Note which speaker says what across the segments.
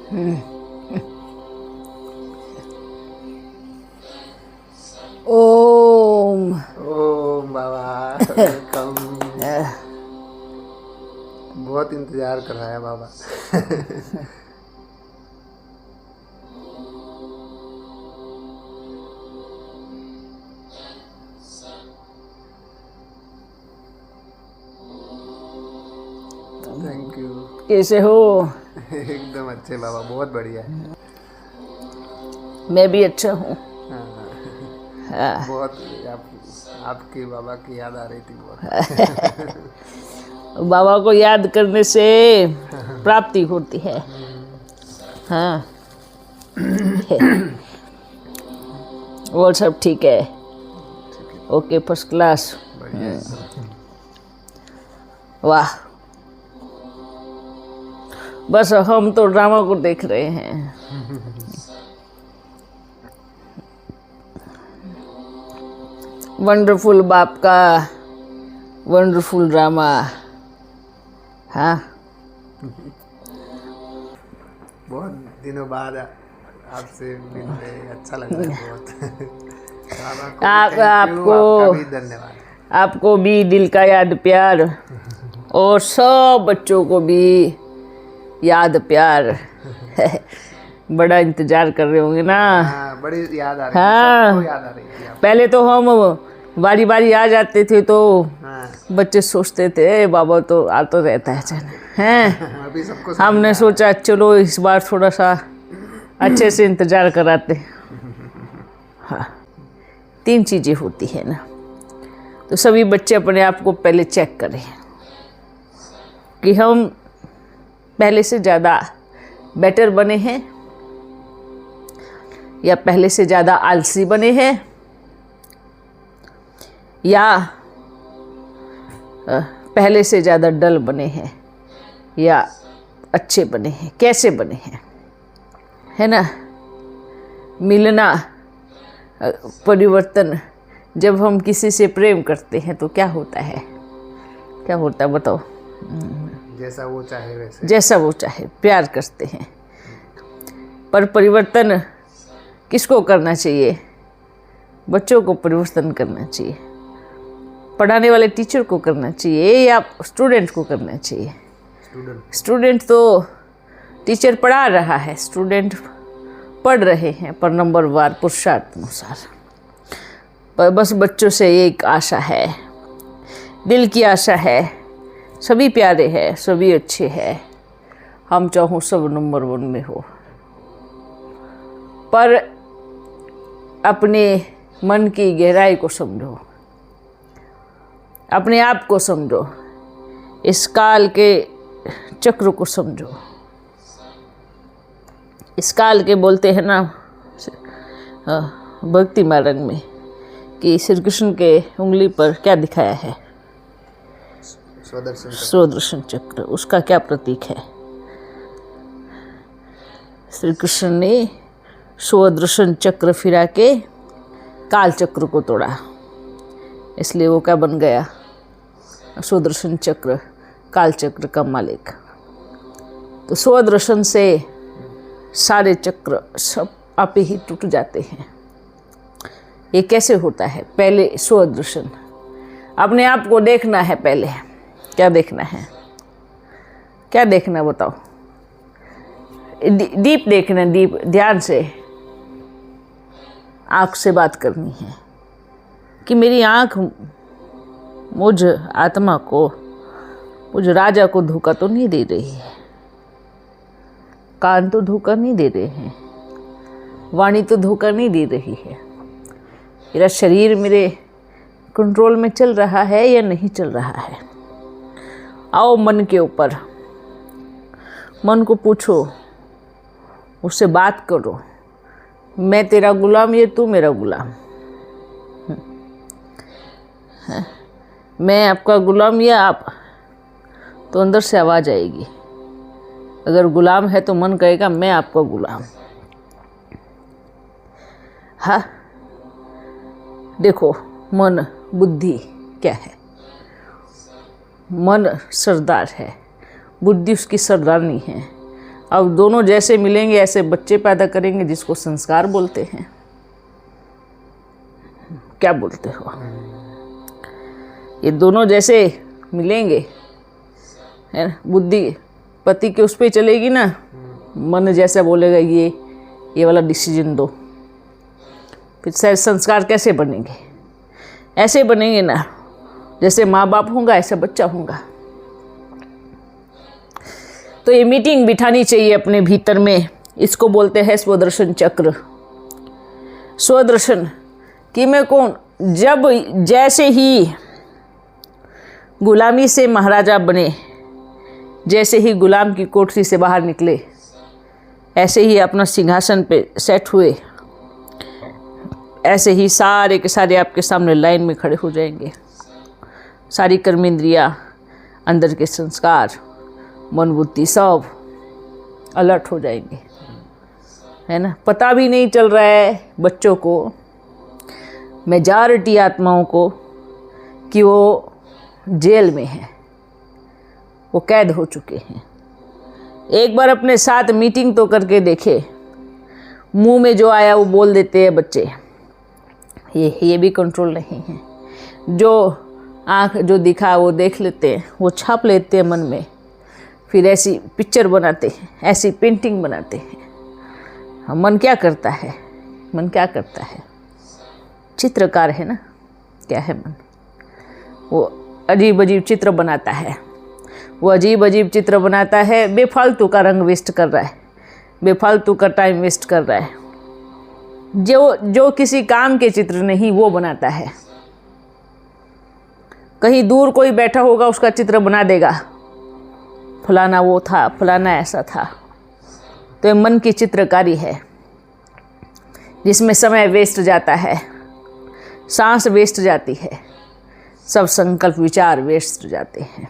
Speaker 1: ओम
Speaker 2: ओम बाबा welcome. बहुत इंतजार कर रहा है बाबा। Thank you.
Speaker 1: कैसे हो?
Speaker 2: एकदम अच्छे बाबा, बहुत बढ़िया है।
Speaker 1: मैं भी अच्छा हूँ।
Speaker 2: हाँ, बहुत आपकी बाबा की याद आ रही थी बहुत।
Speaker 1: बाबा को याद करने से प्राप्ति होती है। हाँ। और सब ठीक है? Okay, first class. वाह, बस हम तो ड्रामा को देख रहे हैं। वंडरफुल बाप का वंडरफुल ड्रामा। हाँ,
Speaker 2: बहुत दिनों बाद आपसे मिलते अच्छा लग रहा है बहुत। बाबा को आपका भी धन्यवाद।
Speaker 1: आपको भी दिल का याद प्यार, और सब बच्चों को भी याद प्यार। बड़ा इंतजार कर रहे होंगे ना?
Speaker 2: हाँ, बड़ी याद आ रही
Speaker 1: हाँ,
Speaker 2: सबको याद आ रही थी आपको।
Speaker 1: पहले तो हम बारी बारी आ जाते थे तो
Speaker 2: हाँ,
Speaker 1: बच्चे सोचते थे बाबा तो आता रहता है चल हैं।
Speaker 2: अभी सबको
Speaker 1: हमने सोचा चलो इस बार थोड़ा सा अच्छे से इंतजार कराते। हाँ, 3 चीज़ें होती है ना, तो सभी बच्चे अपने आप को पहले चेक करें कि हम पहले से ज़्यादा बेटर बने हैं या पहले से ज़्यादा आलसी बने हैं या पहले से ज़्यादा डल बने हैं या अच्छे बने हैं, कैसे बने हैं, है ना? मिलना, परिवर्तन। जब हम किसी से प्रेम करते हैं तो क्या होता है? क्या होता है बताओ?
Speaker 2: जैसा वो चाहे वैसे।
Speaker 1: जैसा वो चाहे, प्यार करते हैं। पर परिवर्तन किसको करना चाहिए? बच्चों को परिवर्तन करना चाहिए, पढ़ाने वाले टीचर को करना चाहिए या स्टूडेंट को करना चाहिए? स्टूडेंट तो टीचर पढ़ा रहा है, स्टूडेंट पढ़ रहे हैं पर नंबर वार पुरुषार्थ अनुसार। पर बस बच्चों से एक आशा है, दिल की आशा है, सभी प्यारे हैं, सभी अच्छे हैं, हम चाहूँ सब नंबर 1 में हो। पर अपने मन की गहराई को समझो, अपने आप को समझो, इस काल के चक्र को समझो। इस काल के बोलते हैं ना भक्ति मार्ग में कि श्री कृष्ण के उंगली पर क्या दिखाया है? स्वदर्शन चक्र। उसका क्या प्रतीक है? श्री कृष्ण ने स्वदर्शन चक्र फिरा के काल चक्र को तोड़ा, इसलिए वो क्या बन गया? स्वदर्शन चक्र, काल चक्र का मालिक। तो स्वदर्शन से सारे चक्र सब आप ही टूट जाते हैं। ये कैसे होता है? पहले स्वदर्शन, अपने आप को देखना है। पहले क्या देखना है? क्या देखना बताओ? डीप देखना, डीप, ध्यान से आँख से बात करनी है कि मेरी आँख मुझ आत्मा को, मुझ राजा को धोखा तो नहीं दे रही है, कान तो धोखा नहीं दे रहे हैं, वाणी तो धोखा नहीं दे रही है, मेरा शरीर मेरे कंट्रोल में चल रहा है या नहीं चल रहा है? आओ मन के ऊपर, मन को पूछो, उससे बात करो, मैं तेरा गुलाम या तू मेरा गुलाम? मैं आपका गुलाम या आप? तो अंदर से आवाज़ आएगी। अगर गुलाम है तो मन कहेगा मैं आपका गुलाम। हाँ, देखो मन, बुद्धि क्या है? मन सरदार है, बुद्धि उसकी सरदारनी है। अब दोनों जैसे मिलेंगे ऐसे बच्चे पैदा करेंगे, जिसको संस्कार बोलते हैं। क्या बोलते हो? ये दोनों जैसे मिलेंगे, है ना, बुद्धि पति के उस पर चलेगी ना, मन जैसा बोलेगा ये वाला डिसीजन दो, फिर शायद संस्कार कैसे बनेंगे? ऐसे बनेंगे ना, जैसे माँ बाप होगा ऐसा बच्चा होगा। तो ये मीटिंग बिठानी चाहिए अपने भीतर में। इसको बोलते हैं स्वदर्शन चक्र। स्वदर्शन कि मैं कौन, जब जैसे ही गुलामी से महाराजा बने, जैसे ही गुलाम की कोठरी से बाहर निकले, ऐसे ही अपना सिंहासन पे सेट हुए, ऐसे ही सारे के सारे आपके सामने लाइन में खड़े हो जाएंगे। सारी कर्मेंद्रियाँ, अंदर के संस्कार, मन बुद्धि सब अलर्ट हो जाएंगे, है ना। पता भी नहीं चल रहा है बच्चों को, मेजॉरिटी आत्माओं को, कि वो जेल में है, वो कैद हो चुके हैं। एक बार अपने साथ मीटिंग तो करके देखे, मुंह में जो आया वो बोल देते हैं बच्चे। ये भी कंट्रोल नहीं है। जो आँख जो दिखा वो देख लेते हैं, वो छाप लेते हैं मन में, फिर ऐसी पिक्चर बनाते हैं, ऐसी पेंटिंग बनाते हैं। मन क्या करता है? मन क्या करता है? चित्रकार है ना, क्या है मन? वो अजीब अजीब चित्र बनाता है। वो अजीब अजीब चित्र बनाता है, बेफालतू का रंग वेस्ट कर रहा है, बेफालतू का टाइम वेस्ट कर रहा है। जो किसी काम के चित्र नहीं वो बनाता है। कहीं दूर कोई बैठा होगा, उसका चित्र बना देगा, फलाना वो था, फलाना ऐसा था। तो ये मन की चित्रकारी है, जिसमें समय वेस्ट जाता है, सांस वेस्ट जाती है, सब संकल्प विचार वेस्ट जाते हैं।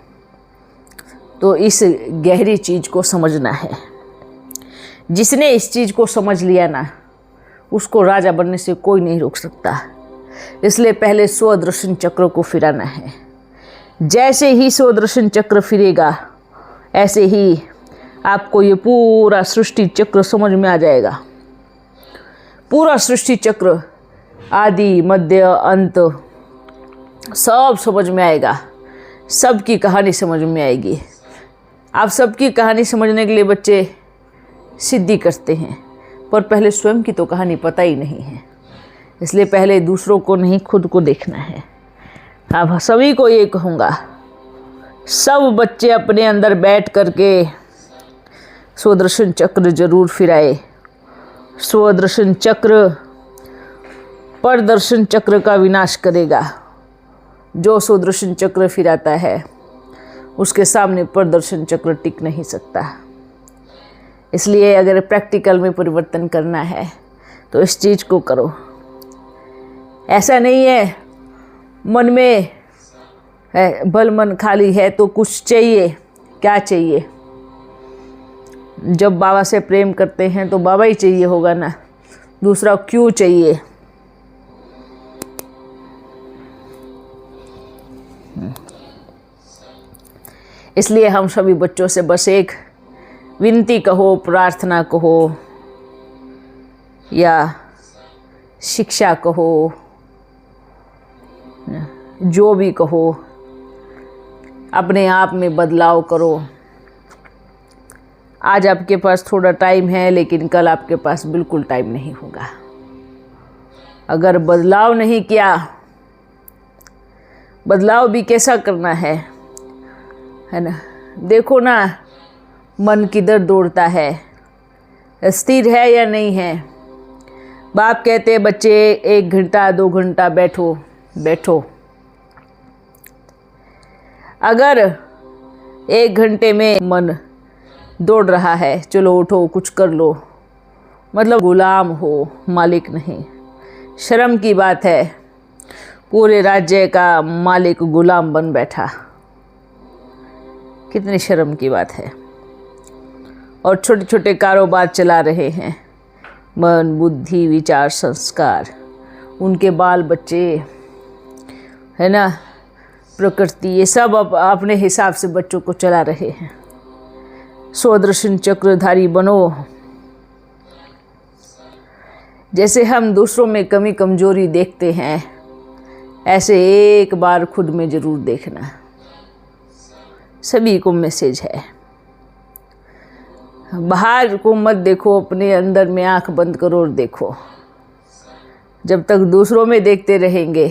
Speaker 1: तो इस गहरी चीज़ को समझना है। जिसने इस चीज़ को समझ लिया ना, उसको राजा बनने से कोई नहीं रोक सकता। इसलिए पहले स्वदर्शन चक्र को फिराना है। जैसे ही स्वदर्शन चक्र फिरेगा, ऐसे ही आपको ये पूरा सृष्टि चक्र समझ में आ जाएगा। पूरा सृष्टि चक्र, आदि मध्य अंत, सब समझ में आएगा। सबकी कहानी समझ में आएगी। आप सबकी कहानी समझने के लिए बच्चे सिद्धि करते हैं, पर पहले स्वयं की तो कहानी पता ही नहीं है। इसलिए पहले दूसरों को नहीं, खुद को देखना है। अब सभी को ये कहूँगा, सब बच्चे अपने अंदर बैठ करके स्वदर्शन चक्र जरूर फिराए। स्वदर्शन चक्र परदर्शन चक्र का विनाश करेगा। जो स्वदर्शन चक्र फिराता है, उसके सामने परदर्शन चक्र टिक नहीं सकता। इसलिए अगर प्रैक्टिकल में परिवर्तन करना है तो इस चीज़ को करो। ऐसा नहीं है मन में भल मन खाली है तो कुछ चाहिए। क्या चाहिए? जब बाबा से प्रेम करते हैं तो बाबा ही चाहिए होगा ना, दूसरा क्यों चाहिए? इसलिए हम सभी बच्चों से बस एक विनती कहो, प्रार्थना कहो या शिक्षा कहो, जो भी कहो, अपने आप में बदलाव करो। आज आपके पास थोड़ा टाइम है, लेकिन कल आपके पास बिल्कुल टाइम नहीं होगा। अगर बदलाव नहीं किया, बदलाव भी कैसा करना है ना? देखो ना, मन किधर दौड़ता है, स्थिर है या नहीं है। बाप कहते हैं बच्चे 1 घंटा 2 घंटा बैठो बैठो। अगर 1 घंटे में मन दौड़ रहा है, चलो उठो कुछ कर लो, मतलब गुलाम हो, मालिक नहीं। शर्म की बात है, पूरे राज्य का मालिक गुलाम बन बैठा। कितनी शर्म की बात है। और छोटे छोटे कारोबार चला रहे हैं, मन बुद्धि विचार संस्कार, उनके बाल बच्चे, है ना, प्रकृति, ये सब अपने हिसाब से बच्चों को चला रहे हैं। स्वदर्शन चक्रधारी बनो। जैसे हम दूसरों में कमी कमजोरी देखते हैं, ऐसे एक बार खुद में जरूर देखना। सभी को मैसेज है, बाहर को मत देखो, अपने अंदर में आंख बंद करो और देखो। जब तक दूसरों में देखते रहेंगे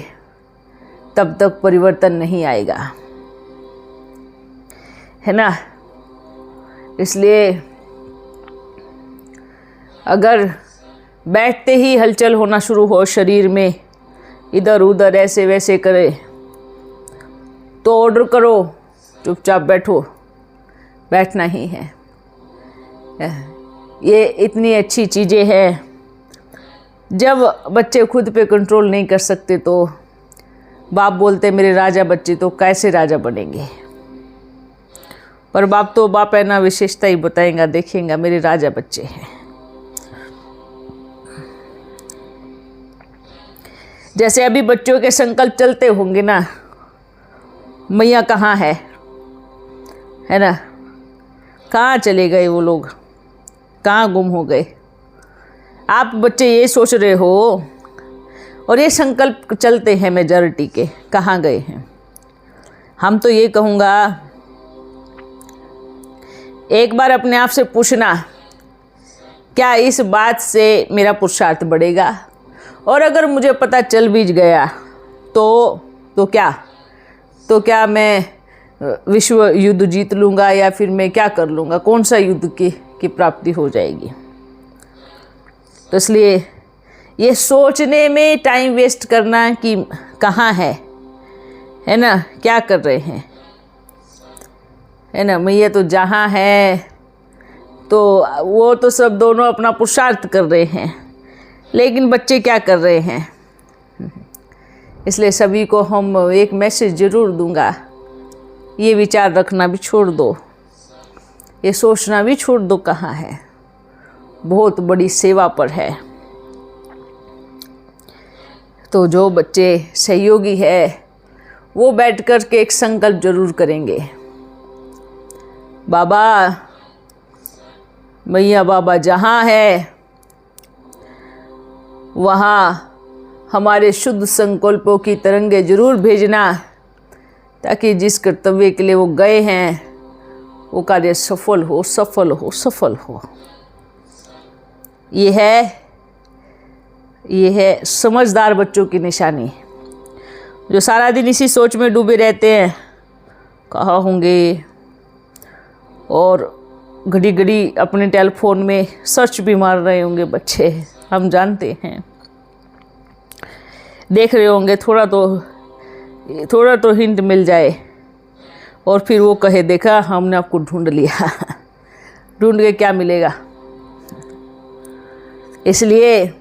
Speaker 1: तब तक परिवर्तन नहीं आएगा, है ना। इसलिए अगर बैठते ही हलचल होना शुरू हो शरीर में, इधर उधर ऐसे वैसे करे, तो ऑर्डर करो, चुपचाप बैठो, बैठना ही है। ये इतनी अच्छी चीज़ें हैं। जब बच्चे खुद पे कंट्रोल नहीं कर सकते तो बाप बोलते मेरे राजा बच्चे तो कैसे राजा बनेंगे। पर बाप तो बाप है ना, विशेषता ही बताएगा, देखेगा मेरे राजा बच्चे हैं। जैसे अभी बच्चों के संकल्प चलते होंगे ना, मैया कहाँ है ना, कहाँ चले गए वो लोग, कहाँ गुम हो गए। आप बच्चे ये सोच रहे हो और ये संकल्प चलते हैं मेजॉरिटी के, कहाँ गए हैं। हम तो ये कहूँगा, एक बार अपने आप से पूछना, क्या इस बात से मेरा पुरुषार्थ बढ़ेगा, और अगर मुझे पता चल भी गया तो क्या मैं विश्व युद्ध जीत लूँगा, या फिर मैं क्या कर लूँगा, कौन सा युद्ध की प्राप्ति हो जाएगी। तो इसलिए ये सोचने में टाइम वेस्ट करना कि कहाँ है ना, क्या कर रहे हैं, है ना। मैया तो जहाँ है, तो वो तो सब दोनों अपना पुरुषार्थ कर रहे हैं, लेकिन बच्चे क्या कर रहे हैं। इसलिए सभी को हम एक मैसेज ज़रूर दूंगा, ये विचार रखना भी छोड़ दो, ये सोचना भी छोड़ दो कहाँ है, बहुत बड़ी सेवा पर है। तो जो बच्चे सहयोगी है वो बैठ कर के एक संकल्प जरूर करेंगे, बाबा मैया बाबा जहाँ है वहाँ हमारे शुद्ध संकल्पों की तरंगे जरूर भेजना, ताकि जिस कर्तव्य के लिए वो गए हैं वो कार्य सफल हो, सफल हो, सफल हो। ये है समझदार बच्चों की निशानी। जो सारा दिन इसी सोच में डूबे रहते हैं, कहाँ होंगे, और घड़ी घड़ी अपने टेलीफोन में सर्च भी मार रहे होंगे बच्चे, हम जानते हैं। देख रहे होंगे थोड़ा तो हिंट मिल जाए और फिर वो कहे देखा हमने आपको ढूंढ लिया। ढूंढ के क्या मिलेगा। इसलिए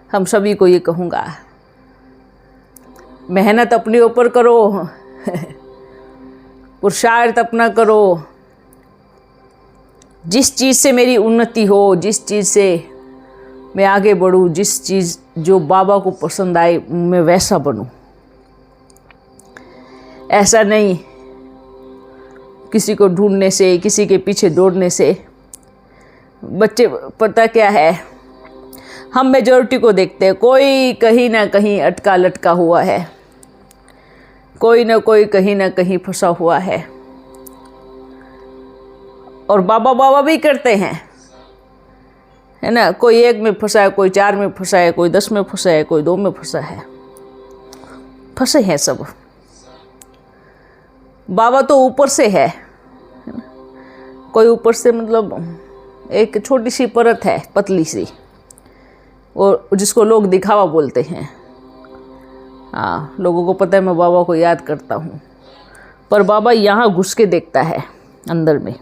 Speaker 1: हम सभी को ये कहूँगा, मेहनत अपने ऊपर करो, पुरुषार्थ अपना करो। जिस चीज़ से मेरी उन्नति हो, जिस चीज़ से मैं आगे बढ़ूँ, जिस चीज़ जो बाबा को पसंद आए, मैं वैसा बनूँ। ऐसा नहीं किसी को ढूंढने से, किसी के पीछे दौड़ने से। बच्चे पता क्या है, हम मेजॉरिटी को देखते हैं, कोई कहीं ना कहीं अटका लटका हुआ है, कोई ना कोई कहीं ना कहीं फंसा हुआ है। और बाबा बाबा भी करते हैं, है ना। कोई एक में फंसा है, कोई 4 में फंसा है, कोई 10 में फंसा है, कोई 2 में फंसा है। फंसे हैं सब। बाबा तो ऊपर से है ना? कोई ऊपर से मतलब एक छोटी सी परत है, पतली सी, और जिसको लोग दिखावा बोलते हैं। हाँ, लोगों को पता है मैं बाबा को याद करता हूँ, पर बाबा यहाँ घुस के देखता है अंदर में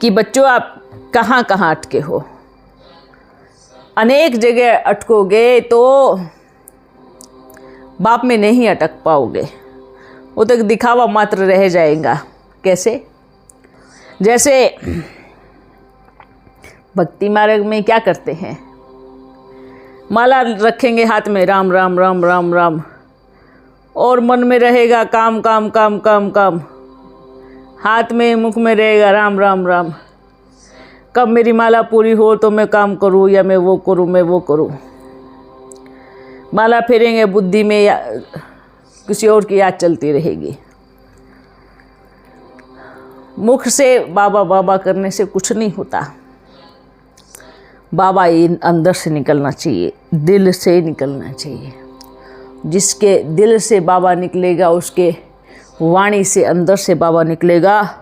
Speaker 1: कि बच्चों आप कहाँ कहाँ अटके हो। अनेक जगह अटकोगे तो बाप में नहीं अटक पाओगे, वो तक दिखावा मात्र रह जाएगा। कैसे? जैसे भक्ति मार्ग में क्या करते हैं, माला रखेंगे हाथ में, राम राम राम राम राम, और मन में रहेगा काम काम काम काम काम। हाथ में मुख में रहेगा राम राम राम। कब मेरी माला पूरी हो तो मैं काम करूं, या मैं वो करूं, मैं वो करूं। माला फेरेंगे बुद्धि में या किसी और की याद चलती रहेगी। मुख से बाबा बाबा करने से कुछ नहीं होता। बाबा ये अंदर से निकलना चाहिए, दिल से निकलना चाहिए। जिसके दिल से बाबा निकलेगा उसके वाणी से अंदर से बाबा निकलेगा,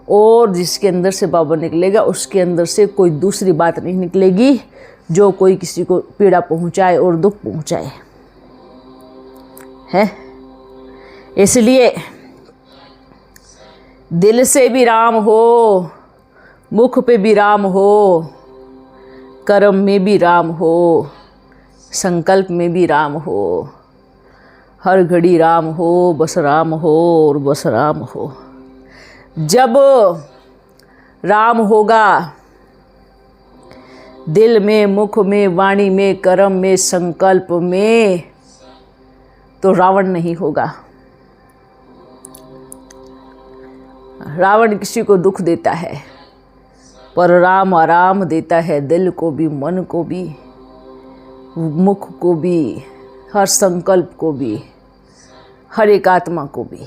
Speaker 1: और जिसके अंदर से बाबा निकलेगा उसके अंदर से कोई दूसरी बात नहीं निकलेगी जो कोई किसी को पीड़ा पहुंचाए और दुख पहुंचाए है। इसलिए दिल से भी राम हो, मुख पे भी राम हो, कर्म में भी राम हो, संकल्प में भी राम हो, हर घड़ी राम हो, बस राम हो और बस राम हो। जब राम होगा दिल में, मुख में, वाणी में, कर्म में, संकल्प में, तो रावण नहीं होगा। रावण किसी को दुख देता है, पर राम आराम देता है, दिल को भी, मन को भी, मुख को भी, हर संकल्प को भी, हर एक आत्मा को भी।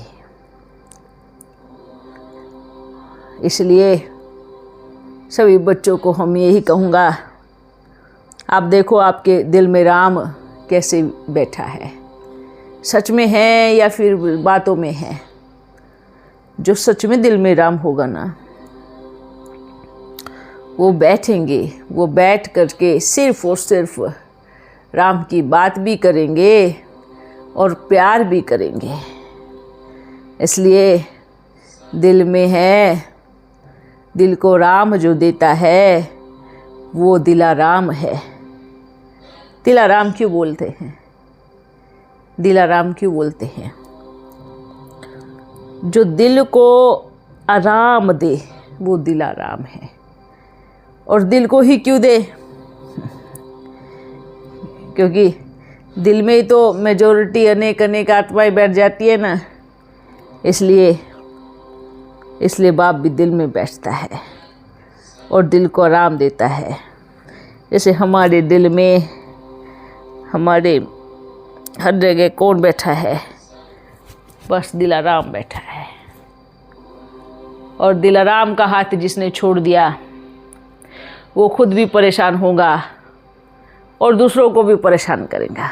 Speaker 1: इसलिए सभी बच्चों को हम यही कहूँगा, आप देखो आपके दिल में राम कैसे बैठा है, सच में है या फिर बातों में है। जो सच में दिल में राम होगा ना, वो बैठेंगे, वो बैठ करके सिर्फ और सिर्फ राम की बात भी करेंगे और प्यार भी करेंगे। इसलिए दिल में है, दिल को राम जो देता है वो दिलाराम है। दिलाराम क्यों बोलते हैं? दिलाराम क्यों बोलते हैं? जो दिल को आराम दे वो दिलाराम है। और दिल को ही क्यों दे? क्योंकि दिल में ही तो मेजॉरिटी अनेक अनेक आत्माएं बैठ जाती है ना, इसलिए बाप भी दिल में बैठता है और दिल को आराम देता है। जैसे हमारे दिल में, हमारे हर जगह कौन बैठा है? बस दिलाराम बैठा है। और दिलाराम का हाथ जिसने छोड़ दिया वो खुद भी परेशान होगा और दूसरों को भी परेशान करेगा।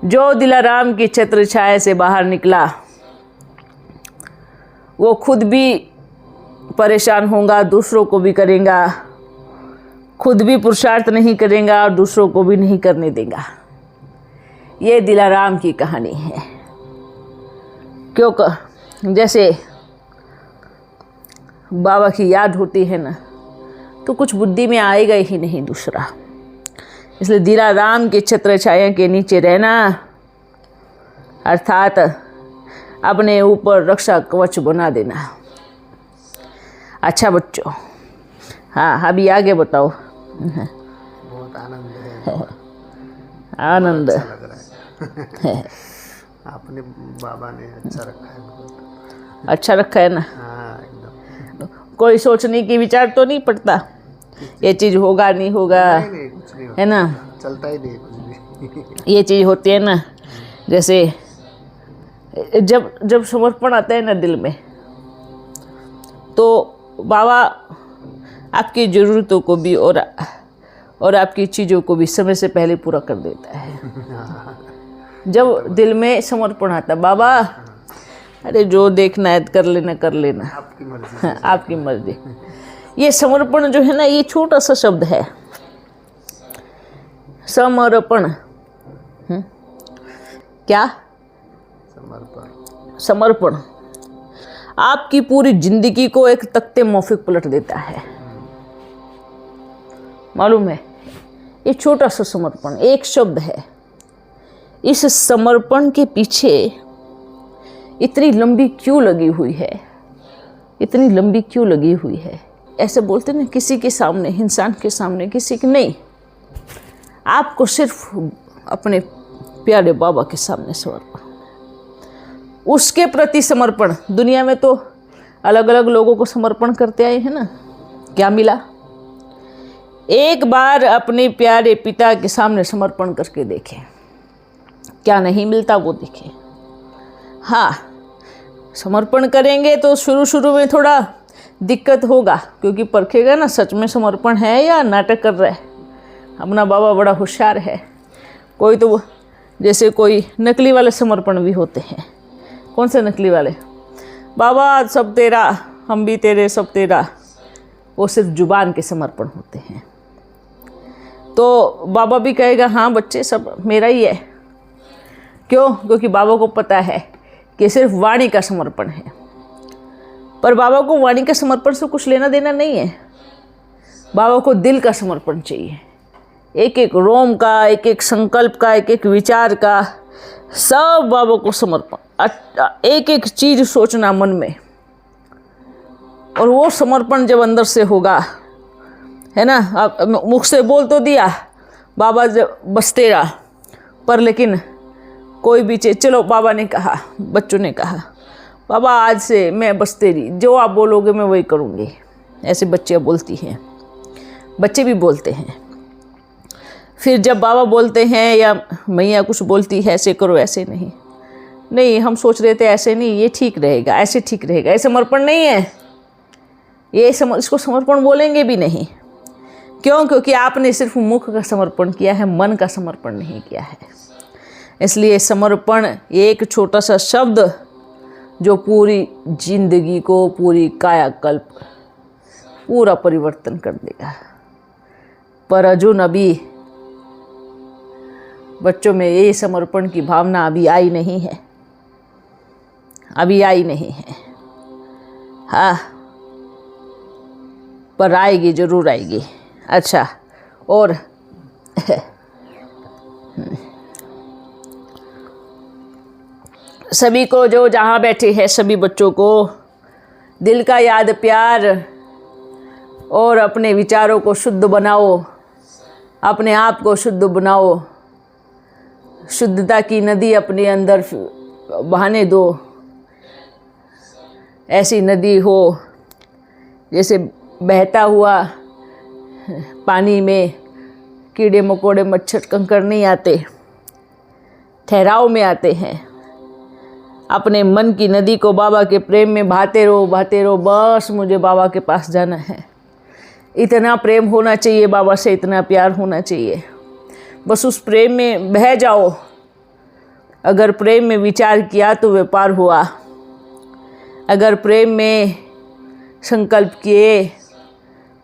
Speaker 1: जो दिलाराम की छत्र छाया से बाहर निकला वो खुद भी परेशान होगा, दूसरों को भी करेगा, खुद भी पुरुषार्थ नहीं करेगा और दूसरों को भी नहीं करने देगा। ये दिलाराम की कहानी है। क्योंकि जैसे बाबा की याद होती है ना, तो कुछ बुद्धि में आएगा ही नहीं दूसरा। इसलिए दिलाराम के छत्र छाया के नीचे रहना, अर्थात अपने ऊपर रक्षा कवच बना देना। अच्छा बच्चों, हाँ अभी आगे बताओ।
Speaker 2: बहुत आनंद है।
Speaker 1: आनंद
Speaker 2: अच्छा लग रहा है। आपने बाबा ने अच्छा रखा है, बहुत
Speaker 1: अच्छा रखा है ना।
Speaker 2: हाँ एकदम।
Speaker 1: कोई सोचने की विचार तो नहीं पड़ता ये चीज़ होगा नहीं होगा,
Speaker 2: नहीं कुछ नहीं होता,
Speaker 1: है ना।
Speaker 2: चलता ही नहीं कुछ भी।
Speaker 1: ये चीज़ होती है ना, जैसे जब समर्पण आता है ना दिल में, तो बाबा आपकी ज़रूरतों को भी और आपकी चीज़ों को भी समय से पहले पूरा कर देता है। जब दिल में समर्पण आता, बाबा अरे जो देखना है कर लेना कर लेना,
Speaker 2: आपकी मर्जी।
Speaker 1: आपकी मर्जी। ये समर्पण जो है ना, ये छोटा सा शब्द है, समर्पण। क्या?
Speaker 2: समर्पण।
Speaker 1: समर्पण आपकी पूरी जिंदगी को एक तख्ते मौफिक पलट देता है, मालूम है। ये छोटा सा समर्पण एक शब्द है। इस समर्पण के पीछे इतनी लंबी क्यों लगी हुई है? इतनी लंबी क्यों लगी हुई है? ऐसे बोलते ना, किसी के सामने, इंसान के सामने, किसी के नहीं, आपको सिर्फ अपने प्यारे बाबा के सामने समर्पण। उसके प्रति समर्पण। दुनिया में तो अलग अलग लोगों को समर्पण करते आए हैं ना, क्या मिला? एक बार अपने प्यारे पिता के सामने समर्पण करके देखें, क्या नहीं मिलता वो देखें। हाँ, समर्पण करेंगे तो शुरू में थोड़ा दिक्कत होगा, क्योंकि परखेगा ना सच में समर्पण है या नाटक कर रहा है। अपना बाबा बड़ा होशियार है। कोई तो जैसे कोई नकली वाले समर्पण भी होते हैं। कौन से नकली वाले? बाबा सब तेरा, हम भी तेरे, सब तेरा। वो सिर्फ जुबान के समर्पण होते हैं। तो बाबा भी कहेगा हाँ बच्चे सब मेरा ही है। क्यों? क्योंकि बाबा को पता है कि सिर्फ वाणी का समर्पण है। पर बाबा को वाणी के समर्पण से कुछ लेना देना नहीं है। बाबा को दिल का समर्पण चाहिए। एक एक रोम का, एक एक संकल्प का, एक एक विचार का, सब बाबा को समर्पण। एक एक चीज सोचना मन में, और वो समर्पण जब अंदर से होगा, है ना। आप मुख से बोल तो दिया बाबा जब बस तेरा, पर लेकिन कोई भी चीज़, चलो बाबा ने कहा, बच्चों ने कहा बाबा आज से मैं बस तेरी, जो आप बोलोगे मैं वही करूँगी। ऐसे बच्चे बोलती हैं, बच्चे भी बोलते हैं। फिर जब बाबा बोलते हैं या मैया कुछ बोलती है ऐसे करो, ऐसे नहीं, नहीं हम सोच रहे थे ऐसे नहीं, ये ठीक रहेगा, ऐसे ठीक रहेगा। ये समर्पण नहीं है। ये इसको समर्पण बोलेंगे भी नहीं। क्यों? क्योंकि आपने सिर्फ मुख का समर्पण किया है, मन का समर्पण नहीं किया है। इसलिए समर्पण एक छोटा सा शब्द जो पूरी जिंदगी को, पूरी कायाकल्प, पूरा परिवर्तन कर देगा। पर अर्जुन अभी बच्चों में ये समर्पण की भावना अभी आई नहीं है, अभी आई नहीं है। हाँ, पर आएगी, जरूर आएगी। अच्छा, और सभी को जो जहाँ बैठे हैं सभी बच्चों को दिल का याद प्यार, और अपने विचारों को शुद्ध बनाओ, अपने आप को शुद्ध बनाओ। शुद्धता की नदी अपने अंदर बहाने दो। ऐसी नदी हो जैसे बहता हुआ पानी में कीड़े मकोड़े मच्छर कंकड़ नहीं आते, ठहराव में आते हैं। अपने मन की नदी को बाबा के प्रेम में बहाते रहो, बहाते रहो। बस मुझे बाबा के पास जाना है, इतना प्रेम होना चाहिए बाबा से, इतना प्यार होना चाहिए। बस उस प्रेम में बह जाओ। अगर प्रेम में विचार किया तो व्यापार हुआ। अगर प्रेम में संकल्प किए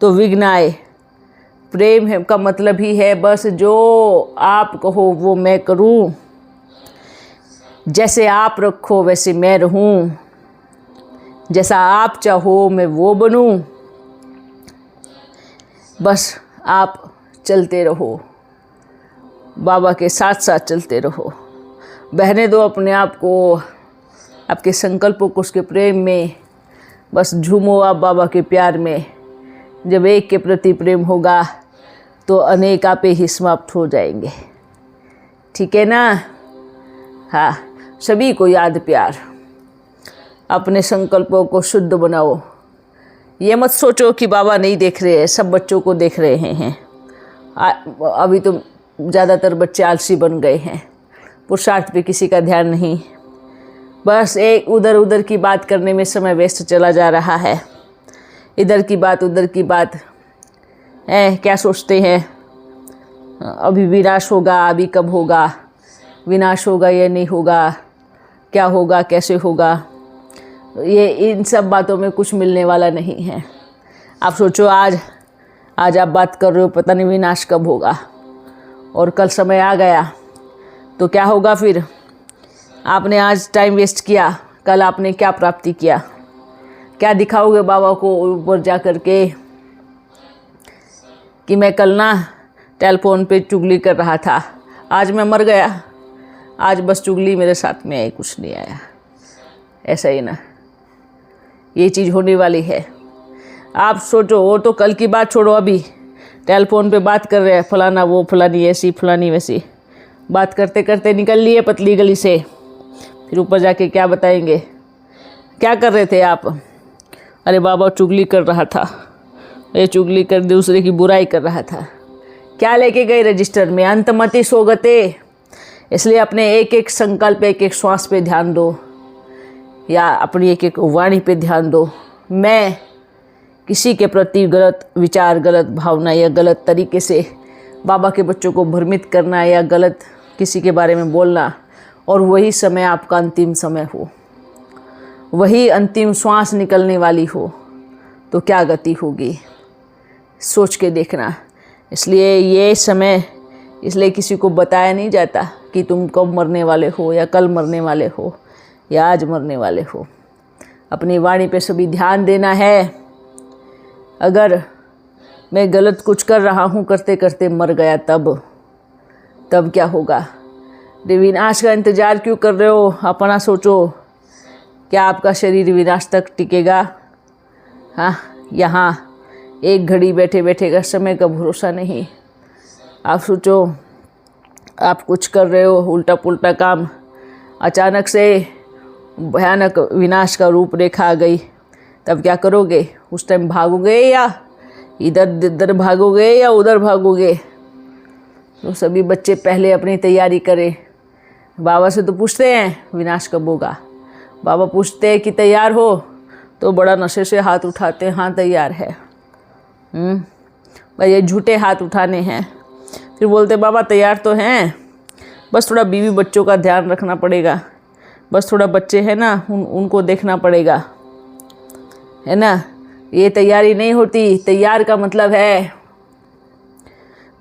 Speaker 1: तो विघ्न आए। प्रेम है का मतलब ही है बस जो आप कहो वो मैं करूं, जैसे आप रखो वैसे मैं रहूं, जैसा आप चाहो मैं वो बनूं। बस आप चलते रहो, बाबा के साथ साथ चलते रहो। बहने दो अपने आप को, आपके संकल्पों को उसके प्रेम में। बस झूमो आप बाबा के प्यार में। जब एक के प्रति प्रेम होगा तो अनेक आपे ही समाप्त हो जाएंगे। ठीक है ना? हाँ, सभी को याद प्यार। अपने संकल्पों को शुद्ध बनाओ। ये मत सोचो कि बाबा नहीं देख रहे हैं, सब बच्चों को देख रहे हैं। अभी तो ज़्यादातर बच्चे आलसी बन गए हैं, पुरुषार्थ पे किसी का ध्यान नहीं। बस एक उधर उधर की बात करने में समय व्यस्त चला जा रहा है। इधर की बात उधर की बात है। क्या सोचते हैं अभी विनाश होगा, अभी कब होगा, विनाश होगा या नहीं होगा, क्या होगा, कैसे होगा। ये इन सब बातों में कुछ मिलने वाला नहीं है। आप सोचो आज आप बात कर रहे हो, पता नहीं विनाश कब होगा, और कल समय आ गया तो क्या होगा फिर। आपने आज टाइम वेस्ट किया, कल आपने क्या प्राप्ति किया, क्या दिखाओगे बाबा को ऊपर जा कर के कि मैं कल ना टेलीफोन पे चुगली कर रहा था, आज मैं मर गया, आज बस चुगली मेरे साथ में आई, कुछ नहीं आया। ऐसा ही ना, ये चीज़ होने वाली है। आप सोचो, वो तो कल की बात छोड़ो, अभी टेलीफोन पे बात कर रहे हैं, फलाना वो, फलानी ऐसी, फलानी वैसी, बात करते करते निकल लिए पतली गली से, फिर ऊपर जाके क्या बताएंगे, क्या कर रहे थे आप? अरे बाबा चुगली कर रहा था, ये चुगली कर दूसरे की बुराई कर रहा था। क्या लेके गए रजिस्टर में? अंतमति सोगते। इसलिए अपने एक एक संकल्प, एक एक श्वास पे ध्यान दो, या अपनी एक एक वाणी पे ध्यान दो। मैं किसी के प्रति गलत विचार, गलत भावना या गलत तरीके से बाबा के बच्चों को भ्रमित करना या गलत किसी के बारे में बोलना, और वही समय आपका अंतिम समय हो, वही अंतिम श्वास निकलने वाली हो, तो क्या गति होगी? सोच के देखना। इसलिए ये समय इसलिए किसी को बताया नहीं जाता कि तुम कब मरने वाले हो, या कल मरने वाले हो, या आज मरने वाले हो। अपनी वाणी पे सभी ध्यान देना है। अगर मैं गलत कुछ कर रहा हूँ, करते करते मर गया, तब क्या होगा? विनाश का इंतज़ार क्यों कर रहे हो? अपना सोचो। क्या आपका शरीर विनाश तक टिकेगा? हाँ, यहाँ एक घड़ी बैठे बैठे का समय का भरोसा नहीं। आप सोचो, आप कुछ कर रहे हो उल्टा पुल्टा काम, अचानक से भयानक विनाश का रूप रेखा आ गई, तब क्या करोगे? उस टाइम भागोगे, या इधर भागोगे, या उधर भागोगे? तो सभी बच्चे पहले अपनी तैयारी करें। बाबा से तो पूछते हैं विनाश कब होगा, बाबा पूछते हैं कि तैयार हो, तो बड़ा नशे से हाथ उठाते हैं, हाँ तैयार है। भाई ये झूठे हाथ उठाने हैं। फिर बोलते बाबा तैयार तो हैं, बस थोड़ा बीवी बच्चों का ध्यान रखना पड़ेगा, बस थोड़ा बच्चे हैं ना, उनको देखना पड़ेगा, है ना। ये तैयारी नहीं होती। तैयार का मतलब है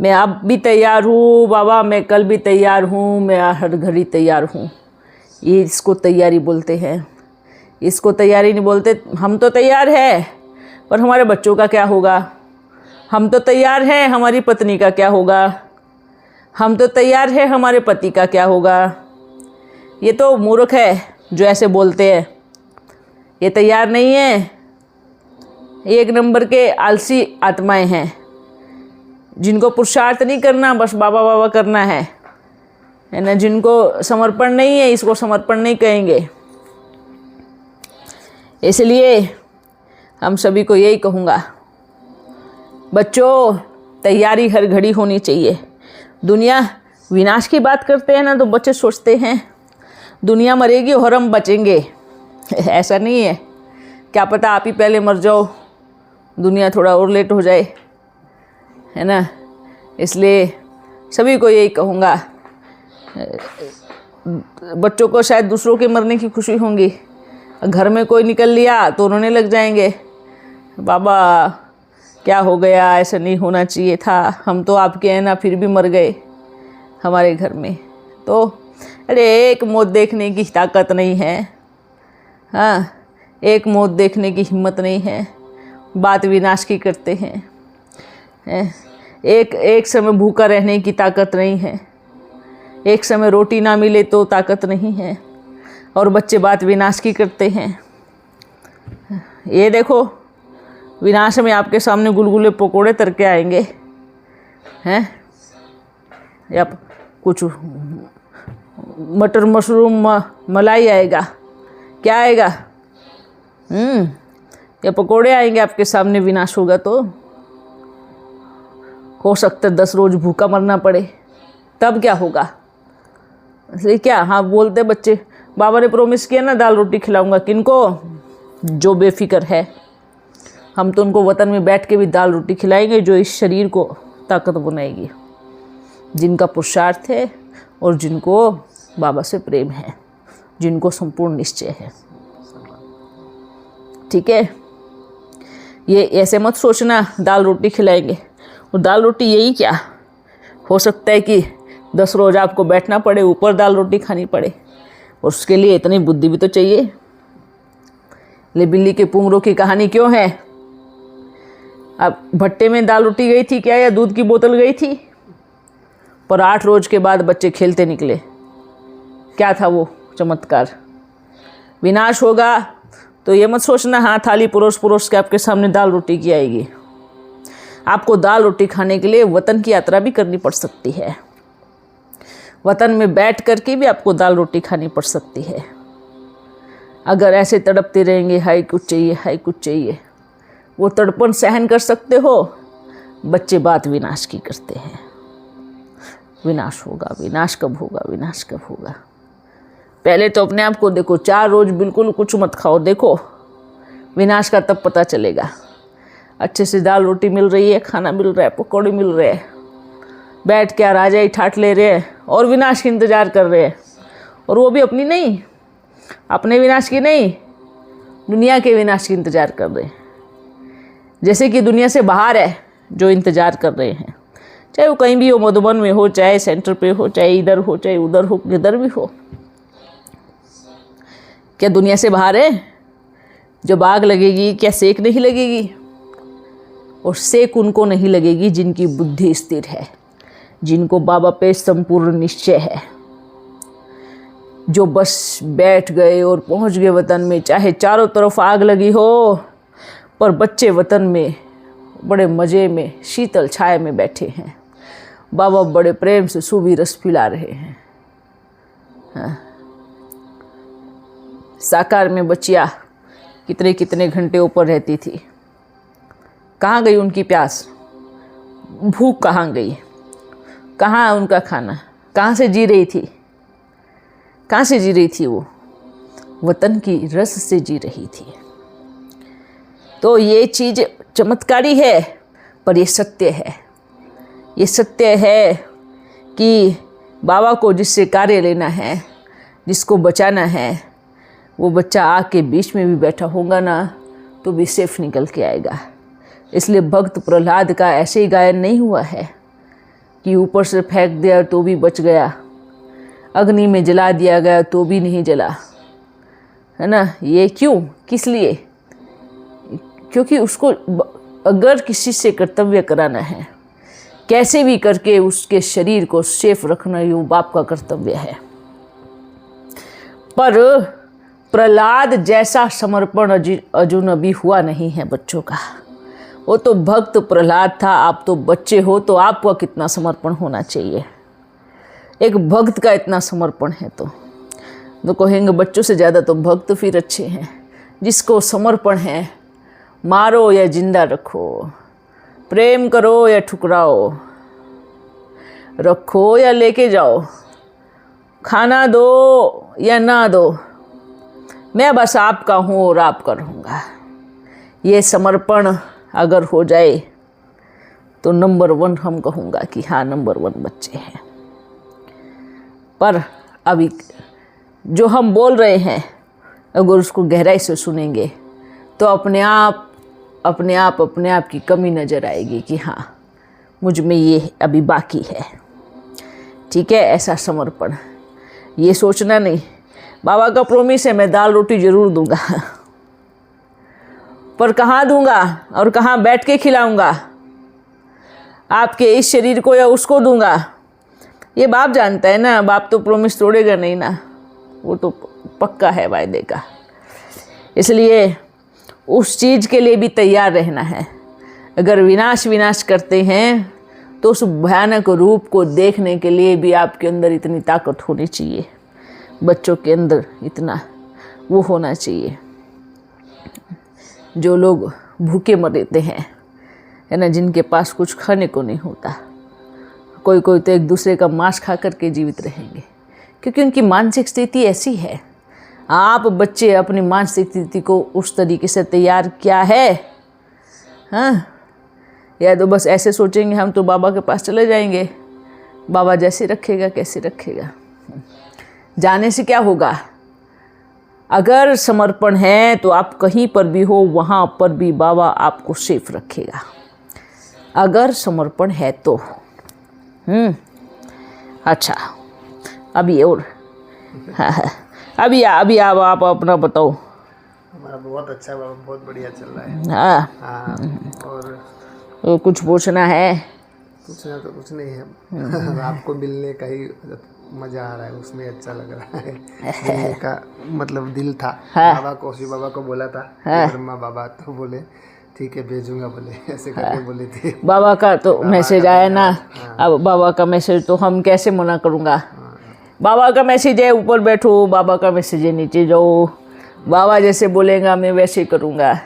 Speaker 1: मैं अब भी तैयार हूँ बाबा, मैं कल भी तैयार हूँ, मैं हर घड़ी तैयार हूँ। ये इसको तैयारी बोलते हैं। इसको तैयारी नहीं बोलते। हम तो तैयार है, पर हमारे बच्चों का क्या होगा? हम तो तैयार हैं, हमारी पत्नी का क्या होगा? हम तो तैयार है, हमारे पति का क्या होगा? ये तो मूर्ख है जो ऐसे बोलते हैं। ये तैयार नहीं है, एक नंबर के आलसी आत्माएं हैं, जिनको पुरुषार्थ नहीं करना, बस बाबा बाबा करना है ना। जिनको समर्पण नहीं है, इसको समर्पण नहीं कहेंगे। इसलिए हम सभी को यही कहूँगा, बच्चों तैयारी हर घड़ी होनी चाहिए। दुनिया विनाश की बात करते हैं ना, तो बच्चे सोचते हैं दुनिया मरेगी और हम बचेंगे। ऐसा नहीं है। क्या पता आप ही पहले मर जाओ, दुनिया थोड़ा और लेट हो जाए, है ना। इसलिए सभी को यही कहूँगा, बच्चों को शायद दूसरों के मरने की खुशी होंगी, घर में कोई निकल लिया तो रोने लग जाएंगे, बाबा क्या हो गया, ऐसा नहीं होना चाहिए था, हम तो आपके हैं ना, फिर भी मर गए हमारे घर में। तो अरे एक मौत देखने की ताकत नहीं है, हाँ, एक मौत देखने की हिम्मत नहीं है, बात विनाश की करते हैं। एक समय भूखा रहने की ताकत नहीं है, एक समय रोटी ना मिले तो ताकत नहीं है, और बच्चे बात विनाश की करते हैं। ये देखो, विनाश में आपके सामने गुलगुले पकोड़े तर के आएंगे, हैं, या कुछ मटर मशरूम मलाई आएगा, क्या आएगा? या पकोड़े आएंगे आपके सामने। विनाश होगा तो हो सकता है 10 रोज भूखा मरना पड़े, तब क्या होगा? इसलिए क्या, हाँ बोलते बच्चे, बाबा ने प्रॉमिस किया ना दाल रोटी खिलाऊंगा। किनको? जो बेफिक्र है। हम तो उनको वतन में बैठ के भी दाल रोटी खिलाएंगे, जो इस शरीर को ताकत बनाएगी, जिनका पुरुषार्थ है और जिनको बाबा से प्रेम है, जिनको संपूर्ण निश्चय है। ठीक है, ये ऐसे मत सोचना दाल रोटी खिलाएंगे। और दाल रोटी यही क्या, हो सकता है कि 10 रोज आपको बैठना पड़े, ऊपर दाल रोटी खानी पड़े, और उसके लिए इतनी बुद्धि भी तो चाहिए। ले बिल्ली के पुंगरों की कहानी क्यों है? अब भट्टे में दाल रोटी गई थी क्या, या दूध की बोतल गई थी? पर 8 रोज के बाद बच्चे खेलते निकले। क्या था वो चमत्कार? विनाश होगा तो ये मत सोचना हाँ थाली परोस के आपके सामने दाल रोटी की आएगी। आपको दाल रोटी खाने के लिए वतन की यात्रा भी करनी पड़ सकती है। वतन में बैठ कर के भी आपको दाल रोटी खानी पड़ सकती है। अगर ऐसे तड़पते रहेंगे, हाय कुछ चाहिए, हाय कुछ चाहिए, वो तड़पन सहन कर सकते हो? बच्चे बात विनाश की करते हैं। विनाश होगा, विनाश कब होगा, विनाश कब होगा? पहले तो अपने आप को देखो, 4 रोज बिल्कुल कुछ मत खाओ, देखो विनाश का तब पता चलेगा। अच्छे से दाल रोटी मिल रही है, खाना मिल रहा है, पकौड़े मिल रहे हैं, बैठ के राजा ही ठाट ले रहे हैं और विनाश की इंतजार कर रहे हैं। और वो भी अपनी नहीं, अपने विनाश की नहीं, दुनिया के विनाश की इंतजार कर रहे हैं। जैसे कि दुनिया से बाहर है जो इंतजार कर रहे हैं, चाहे वो कहीं भी हो, मधुबन में हो, चाहे सेंटर पे हो, चाहे इधर हो, चाहे उधर हो, किधर भी हो। क्या दुनिया से बाहर है? जब आग लगेगी क्या सेक नहीं लगेगी? और सेक उनको नहीं लगेगी जिनकी बुद्धि स्थिर है, जिनको बाबा पे संपूर्ण निश्चय है, जो बस बैठ गए और पहुंच गए वतन में। चाहे चारों तरफ आग लगी हो, पर बच्चे वतन में बड़े मज़े में शीतल छाया में बैठे हैं। बाबा बड़े प्रेम से सूबी रस पिला रहे हैं। हाँ। साकार में बच्चियाँ कितने कितने घंटे ऊपर रहती थी, कहाँ गई उनकी प्यास, भूख कहाँ गई, कहाँ उनका खाना, कहाँ से जी रही थी, कहाँ से जी रही थी? वो वतन की रस से जी रही थी। तो ये चीज़ चमत्कारी है, पर ये सत्य है। ये सत्य है कि बाबा को जिससे कार्य लेना है, जिसको बचाना है, वो बच्चा आग के बीच में भी बैठा होगा ना तो भी सेफ निकल के आएगा। इसलिए भक्त प्रहलाद का ऐसे ही गायन नहीं हुआ है कि ऊपर से फेंक दिया तो भी बच गया, अग्नि में जला दिया गया तो भी नहीं जला, है ना? ये क्यों, किस लिए? क्योंकि उसको अगर किसी से कर्तव्य कराना है, कैसे भी करके उसके शरीर को सेफ रखना, ये बाप का कर्तव्य है। पर प्रहलाद जैसा समर्पण अर्जुन अभी हुआ नहीं है बच्चों का। वो तो भक्त प्रहलाद था, आप तो बच्चे हो, तो आपको कितना समर्पण होना चाहिए। एक भक्त का इतना समर्पण है तो कहेंगे बच्चों से ज़्यादा तो भक्त फिर अच्छे हैं। जिसको समर्पण है, मारो या जिंदा रखो, प्रेम करो या ठुकराओ, रखो या लेके जाओ, खाना दो या ना दो, मैं बस आपका हूँ और आपका रहूँगा। ये समर्पण अगर हो जाए तो नंबर 1 हम कहूँगा कि हाँ नंबर 1 बच्चे हैं। पर अभी जो हम बोल रहे हैं, अगर उसको गहराई से सुनेंगे तो अपने आप की कमी नज़र आएगी कि हाँ मुझ में ये अभी बाकी है। ठीक है, ऐसा समर्पण। ये सोचना नहीं, बाबा का प्रॉमिस है मैं दाल रोटी ज़रूर दूंगा, पर कहाँ दूंगा और कहाँ बैठ के खिलाऊंगा, आपके इस शरीर को या उसको दूंगा, ये बाप जानता है ना। बाप तो प्रॉमिस तोड़ेगा नहीं ना, वो तो पक्का है वायदे का। इसलिए उस चीज़ के लिए भी तैयार रहना है। अगर विनाश करते हैं तो उस भयानक रूप को देखने के लिए भी आपके अंदर इतनी ताकत होनी चाहिए, बच्चों के अंदर इतना वो होना चाहिए। जो लोग भूखे मरते हैं, है ना, जिनके पास कुछ खाने को नहीं होता, कोई तो एक दूसरे का मांस खा करके जीवित रहेंगे, क्योंकि उनकी मानसिक स्थिति ऐसी है। आप बच्चे अपनी मानसिक स्थिति को उस तरीके से तैयार किया है? हाँ, या तो बस ऐसे सोचेंगे हम तो बाबा के पास चले जाएंगे, बाबा जैसे रखेगा कैसे रखेगा। जाने से क्या होगा? अगर समर्पण है तो आप कहीं पर भी हो वहाँ पर भी बाबा आपको सेफ रखेगा, अगर समर्पण है तो। अच्छा, अभी और हाँ, अभी आप अपना बताओ।
Speaker 2: हमारा बहुत अच्छा, बहुत बढ़िया चल रहा है।
Speaker 1: हाँ,
Speaker 2: और
Speaker 1: तो कुछ पूछना है?
Speaker 2: पूछना तो कुछ नहीं है, आपको मिलने का ही मज़ा आ रहा है, उसमें अच्छा लग रहा है। मिलने का मतलब दिल था। बाबा को, शिव बाबा को बोला था, ब्रह्मा बाबा, तो बोले ठीक है भेजूंगा, बोले ऐसे करके बोले थे।
Speaker 1: बाबा का तो मैसेज आया ना। अब बाबा का मैसेज तो हम कैसे मना करूँगा? बाबा का मैसेज है ऊपर बैठो, बाबा का मैसेज है नीचे जाओ, बाबा जैसे बोलेगा मैं वैसे करूँगा,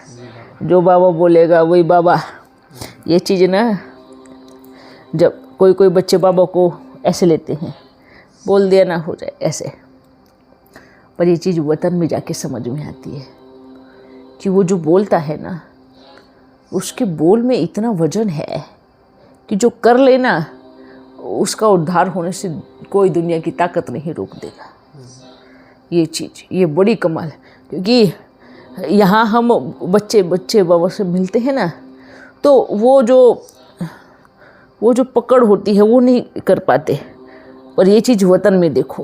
Speaker 1: जो बाबा बोलेगा वही बाबा। ये चीज़ ना, जब कोई बच्चे बाबा को ऐसे लेते हैं, बोल दिया ना हो जाए ऐसे, पर ये चीज़ वतन में जाके समझ में आती है कि वो जो बोलता है ना, उसके बोल में इतना वजन है कि जो कर लेना उसका उद्धार होने से कोई दुनिया की ताकत नहीं रोक देगा। ये चीज़, ये बड़ी कमाल है। क्योंकि यहाँ हम बच्चे बाबा से मिलते हैं ना, तो वो जो पकड़ होती है वो नहीं कर पाते, पर ये चीज़ वतन में देखो,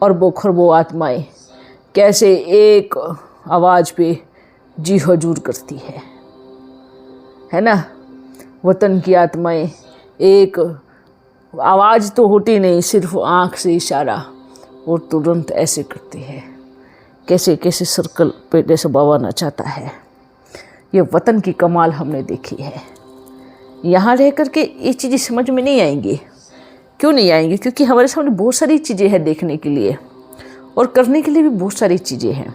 Speaker 1: और खरबों आत्माएं कैसे एक आवाज़ पे जी हजूर करती है ना। वतन की आत्माएं एक आवाज़ तो होती नहीं, सिर्फ आँख से इशारा, और तुरंत ऐसे करती है, कैसे कैसे सर्कल पे जैसे बाबा नचाता है। ये वतन की कमाल हमने देखी है। यहाँ रह कर के ये चीज़ें समझ में नहीं आएंगी। क्यों नहीं आएंगी? क्योंकि हमारे सामने बहुत सारी चीज़ें हैं देखने के लिए, और करने के लिए भी बहुत सारी चीज़ें हैं।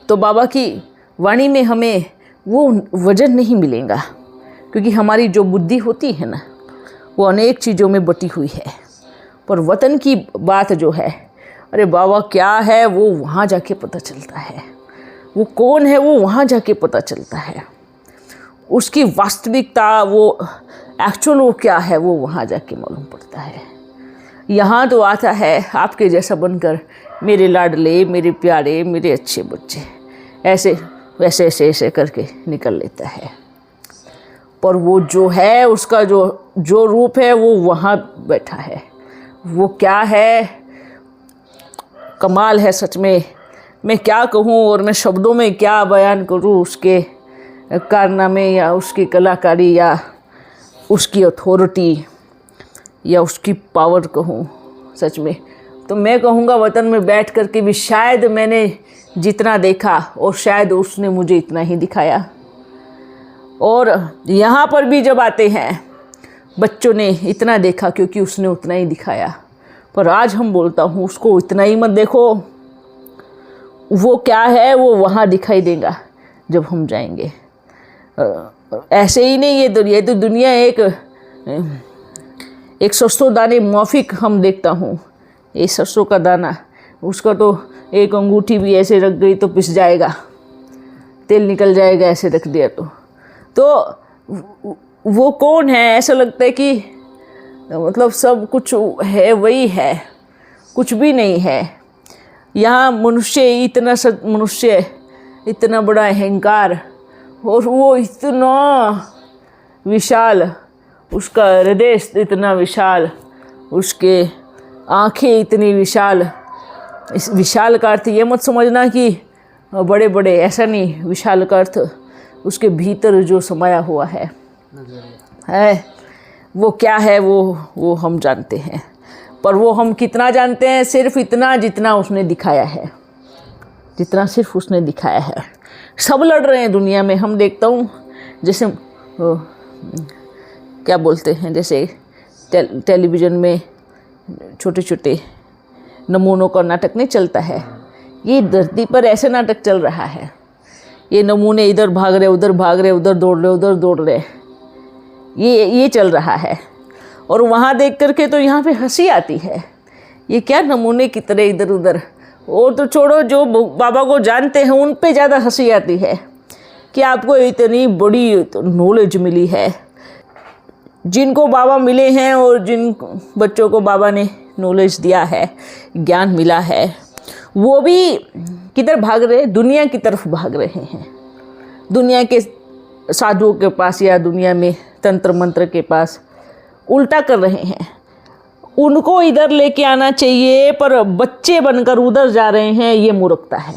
Speaker 1: तो बाबा की वाणी में हमें वो वजन नहीं मिलेगा, क्योंकि हमारी जो बुद्धि होती है ना, वो अनेक चीज़ों में बटी हुई है। पर वतन की बात जो है, अरे बाबा क्या है वो वहाँ जाके पता चलता है, वो कौन है वो वहाँ जाके पता चलता है, उसकी वास्तविकता, वो एक्चुअल वो क्या है वो वहाँ जाके मालूम पड़ता है। यहाँ तो आता है आपके जैसा बनकर, मेरे लाडले, मेरे प्यारे, मेरे अच्छे बच्चे, ऐसे वैसे ऐसे करके निकल लेता है। पर वो जो है, उसका जो रूप है वो वहाँ बैठा है। वो क्या है, कमाल है सच में। मैं क्या कहूँ और मैं शब्दों में क्या बयान करूँ उसके कारनामे, या उसकी कलाकारी, या उसकी अथॉरिटी, या उसकी पावर कहूँ सच में। तो मैं कहूँगा वतन में बैठ कर के भी शायद मैंने जितना देखा, और शायद उसने मुझे इतना ही दिखाया। और यहाँ पर भी जब आते हैं, बच्चों ने इतना देखा क्योंकि उसने उतना ही दिखाया। पर आज हम बोलता हूँ उसको इतना ही मत देखो, वो क्या है वो वहाँ दिखाई देगा जब हम जाएंगे। ऐसे ही नहीं, ये तो दुनिया एक सरसों दाने माफिक हम देखता हूँ। ये सरसों का दाना, उसका तो एक अंगूठी भी ऐसे रख गई तो पिस जाएगा, तेल निकल जाएगा ऐसे रख दिया तो वो कौन है? ऐसा लगता है कि मतलब सब कुछ है वही है, कुछ भी नहीं है। यहाँ मनुष्य इतना बड़ा अहंकार, और वो इतना विशाल, उसका हृदय इतना विशाल, उसके आँखें इतनी विशाल। इस विशाल का अर्थ ये मत समझना कि बड़े बड़े, ऐसा नहीं। विशाल का अर्थ उसके भीतर जो समाया हुआ है वो क्या है वो हम जानते हैं। पर वो हम कितना जानते हैं? सिर्फ इतना जितना उसने दिखाया है, जितना सिर्फ उसने दिखाया है। सब लड़ रहे हैं दुनिया में। हम देखता हूँ जैसे क्या बोलते हैं, जैसे टेलीविज़न में छोटे छोटे नमूनों का नाटक नहीं चलता है, ये धरती पर ऐसे नाटक चल रहा है। ये नमूने इधर भाग रहे, उधर भाग रहे, उधर दौड़ रहे, उधर दौड़ रहे, ये चल रहा है। और वहाँ देख करके तो यहाँ पे हंसी आती है, ये क्या नमूने की तरह इधर उधर। और तो छोड़ो, जो बाबा को जानते हैं उन पे ज़्यादा हंसी आती है कि आपको इतनी बड़ी नॉलेज मिली है। जिनको बाबा मिले हैं और जिन बच्चों को बाबा ने नॉलेज दिया है, ज्ञान मिला है, वो भी किधर भाग रहे? दुनिया की तरफ भाग रहे हैं। दुनिया के साधुओं के पास या दुनिया में तंत्र मंत्र के पास उल्टा कर रहे हैं। उनको इधर लेके आना चाहिए, पर बच्चे बनकर उधर जा रहे हैं, ये मूर्खता है।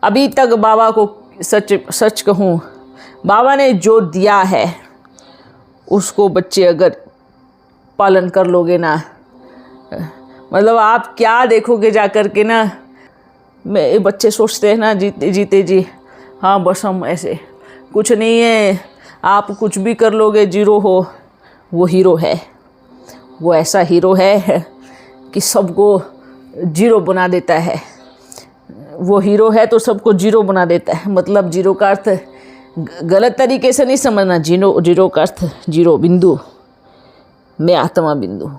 Speaker 1: अभी तक बाबा को सच कहूँ, बाबा ने जो दिया है उसको बच्चे अगर पालन कर लोगे ना, मतलब आप क्या देखोगे जा कर के ना। मैं बच्चे सोचते हैं ना जीते जीते जी, हाँ बस हम ऐसे, कुछ नहीं है, आप कुछ भी कर लोगे, जीरो हो। वो हीरो है, वो ऐसा हीरो है कि सबको जीरो बना देता है। वो हीरो है तो सबको जीरो बना देता है। मतलब जीरो का अर्थ गलत तरीके से नहीं समझना। जीरो का अर्थ जीरो, बिंदु, मैं आत्मा बिंदु,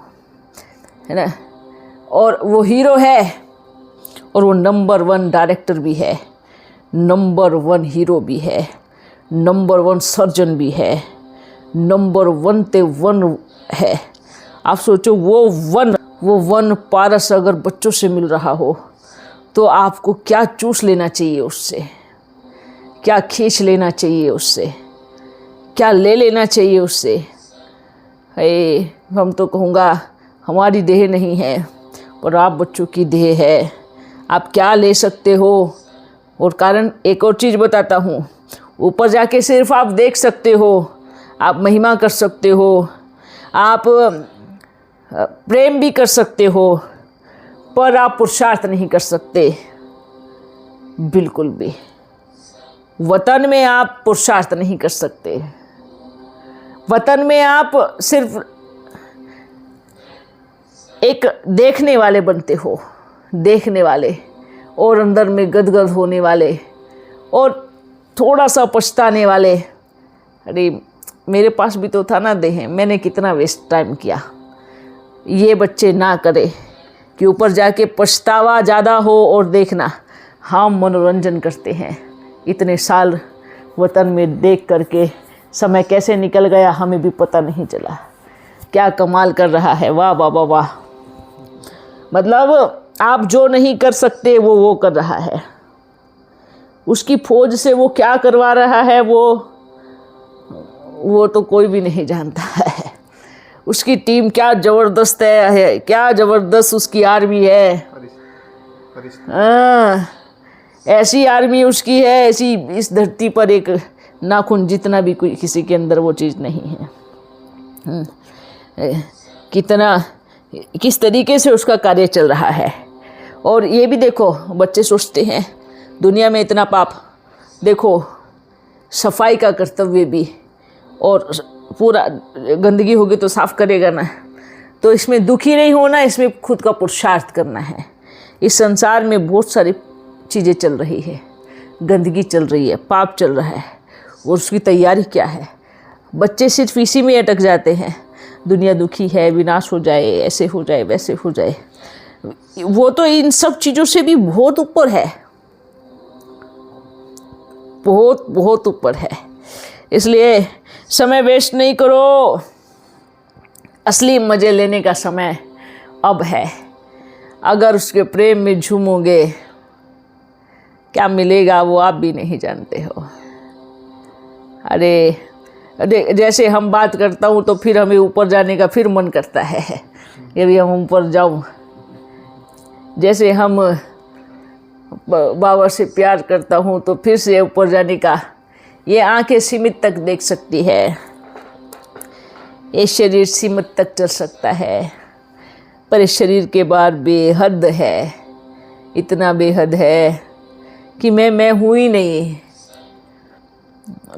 Speaker 1: है ना। और वो हीरो है और वो नंबर 1 डायरेक्टर भी है, नंबर 1 हीरो भी है, नंबर 1 सर्जन भी है, नंबर 1 ते 1 है। आप सोचो वो वन पारस अगर बच्चों से मिल रहा हो तो आपको क्या चूस लेना चाहिए उससे, क्या खींच लेना चाहिए उससे, क्या ले लेना चाहिए उससे। हम तो कहूँगा हमारी देह नहीं है पर आप बच्चों की देह है। आप क्या ले सकते हो। और कारण एक और चीज़ बताता हूँ, ऊपर जाके सिर्फ आप देख सकते हो, आप महिमा कर सकते हो, आप प्रेम भी कर सकते हो, पर आप पुरुषार्थ नहीं कर सकते बिल्कुल भी। वतन में आप पुरुषार्थ नहीं कर सकते। वतन में आप सिर्फ एक देखने वाले बनते हो, देखने वाले, और अंदर में गदगद होने वाले और थोड़ा सा पछताने वाले। अरे मेरे पास भी तो था ना देह, मैंने कितना वेस्ट टाइम किया। ये बच्चे ना करे कि ऊपर जाके पछतावा ज़्यादा हो। और देखना हम मनोरंजन करते हैं, इतने साल वतन में देख करके समय कैसे निकल गया हमें भी पता नहीं चला। क्या कमाल कर रहा है, वाह वाह वाह वाह। मतलब आप जो नहीं कर सकते वो कर रहा है। उसकी फौज से वो क्या करवा रहा है वो तो कोई भी नहीं जानता है। उसकी टीम क्या ज़बरदस्त है, क्या ज़बरदस्त उसकी आर्मी है। ऐसी आर्मी उसकी है, ऐसी इस धरती पर एक नाखून जितना भी कोई किसी के अंदर वो चीज़ नहीं है। किस तरीके से उसका कार्य चल रहा है। और ये भी देखो, बच्चे सोचते हैं दुनिया में इतना पाप, देखो सफाई का कर्तव्य भी, और पूरा गंदगी होगी तो साफ़ करेगा ना। तो इसमें दुखी नहीं होना, इसमें खुद का पुरुषार्थ करना है। इस संसार में बहुत सारी चीज़ें चल रही है, गंदगी चल रही है, पाप चल रहा है, और उसकी तैयारी क्या है। बच्चे सिर्फ इसी में अटक जाते हैं, दुनिया दुखी है, विनाश हो जाए, ऐसे हो जाए, वैसे हो जाए। वो तो इन सब चीज़ों से भी बहुत ऊपर है, बहुत बहुत ऊपर है। इसलिए समय वेस्ट नहीं करो, असली मज़े लेने का समय अब है। अगर उसके प्रेम में झूमोगे, क्या मिलेगा वो आप भी नहीं जानते हो। अरे जैसे हम बात करता हूँ तो फिर हमें ऊपर जाने का फिर मन करता है, यदि हम ऊपर जाऊँ। जैसे हम बाबा से प्यार करता हूँ तो फिर से ऊपर जाने का, ये आंखें सीमित तक देख सकती है, ये शरीर सीमित तक चल सकता है, पर इस शरीर के बाद बेहद है, इतना बेहद है कि मैं हूँ ही नहीं।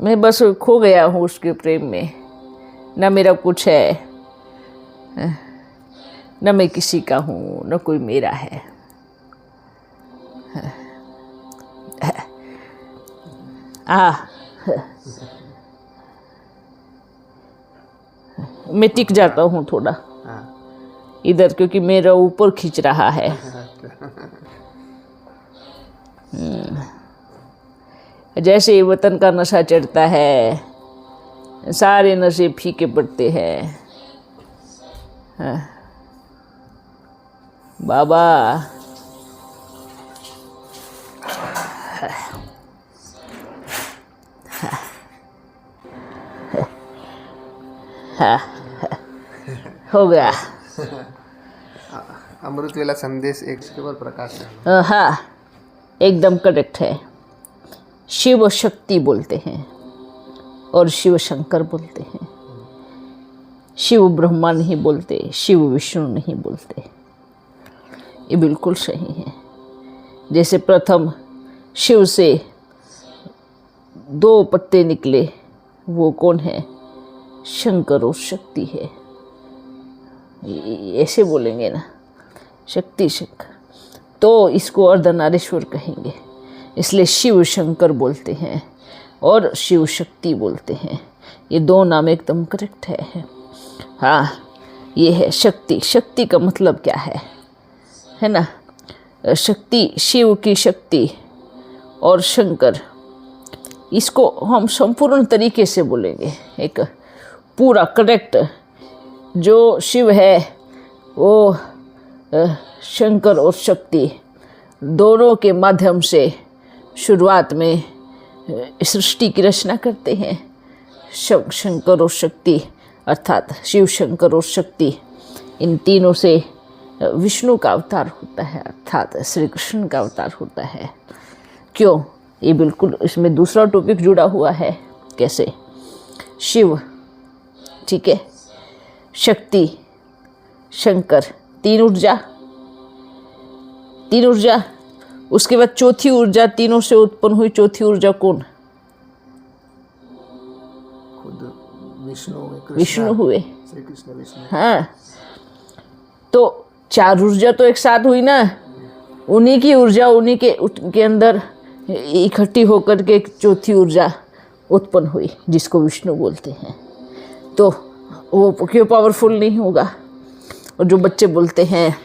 Speaker 1: मैं बस खो गया हूँ उसके प्रेम में। न मेरा कुछ है, न मैं किसी का हूँ, न कोई मेरा है। मैं टिक जाता हूँ थोड़ा इधर, क्योंकि मेरा ऊपर खींच रहा है। जैसे ही वतन का नशा चढ़ता है, सारे नशे फीके पड़ते हैं। बाबा हो गया।
Speaker 2: अमृत वेला संदेश एक केवल प्रकाश है।
Speaker 1: हाँ, एकदम करेक्ट है। शिव शक्ति बोलते हैं और शिव शंकर बोलते हैं। शिव ब्रह्मा नहीं बोलते, शिव विष्णु नहीं बोलते। ये बिल्कुल सही है। जैसे प्रथम शिव से 2 पत्ते निकले, वो कौन है? शंकर और शक्ति है। ऐसे बोलेंगे ना, शक्ति शंकर। तो इसको अर्धनारीश्वर कहेंगे। इसलिए शिव शंकर बोलते हैं और शिव शक्ति बोलते हैं। ये दो नाम एकदम करेक्ट है। हाँ, ये है शक्ति। शक्ति का मतलब क्या है ना? शक्ति, शिव की शक्ति और शंकर, इसको हम संपूर्ण तरीके से बोलेंगे। एक पूरा करेक्ट, जो शिव है वो शंकर और शक्ति दोनों के माध्यम से शुरुआत में सृष्टि की रचना करते हैं। शंकर और शक्ति अर्थात शिव शंकर और शक्ति, इन तीनों से विष्णु का अवतार होता है, अर्थात श्री कृष्ण का अवतार होता है। क्यों? ये बिल्कुल इसमें दूसरा टॉपिक जुड़ा हुआ है। कैसे? शिव, ठीक है, शक्ति, शंकर, तीन ऊर्जा, उसके बाद चौथी ऊर्जा, तीनों से उत्पन्न हुई चौथी ऊर्जा कौन?
Speaker 2: खुद
Speaker 1: विष्णु हुए।
Speaker 2: श्री कृष्ण विष्णु।
Speaker 1: हाँ, तो चार ऊर्जा तो एक साथ हुई ना, उन्हीं की ऊर्जा उन्हीं के अंदर इकट्ठी होकर के एक चौथी ऊर्जा उत्पन्न हुई, जिसको विष्णु बोलते हैं। तो वो क्यों पावरफुल नहीं होगा? और जो बच्चे बोलते हैं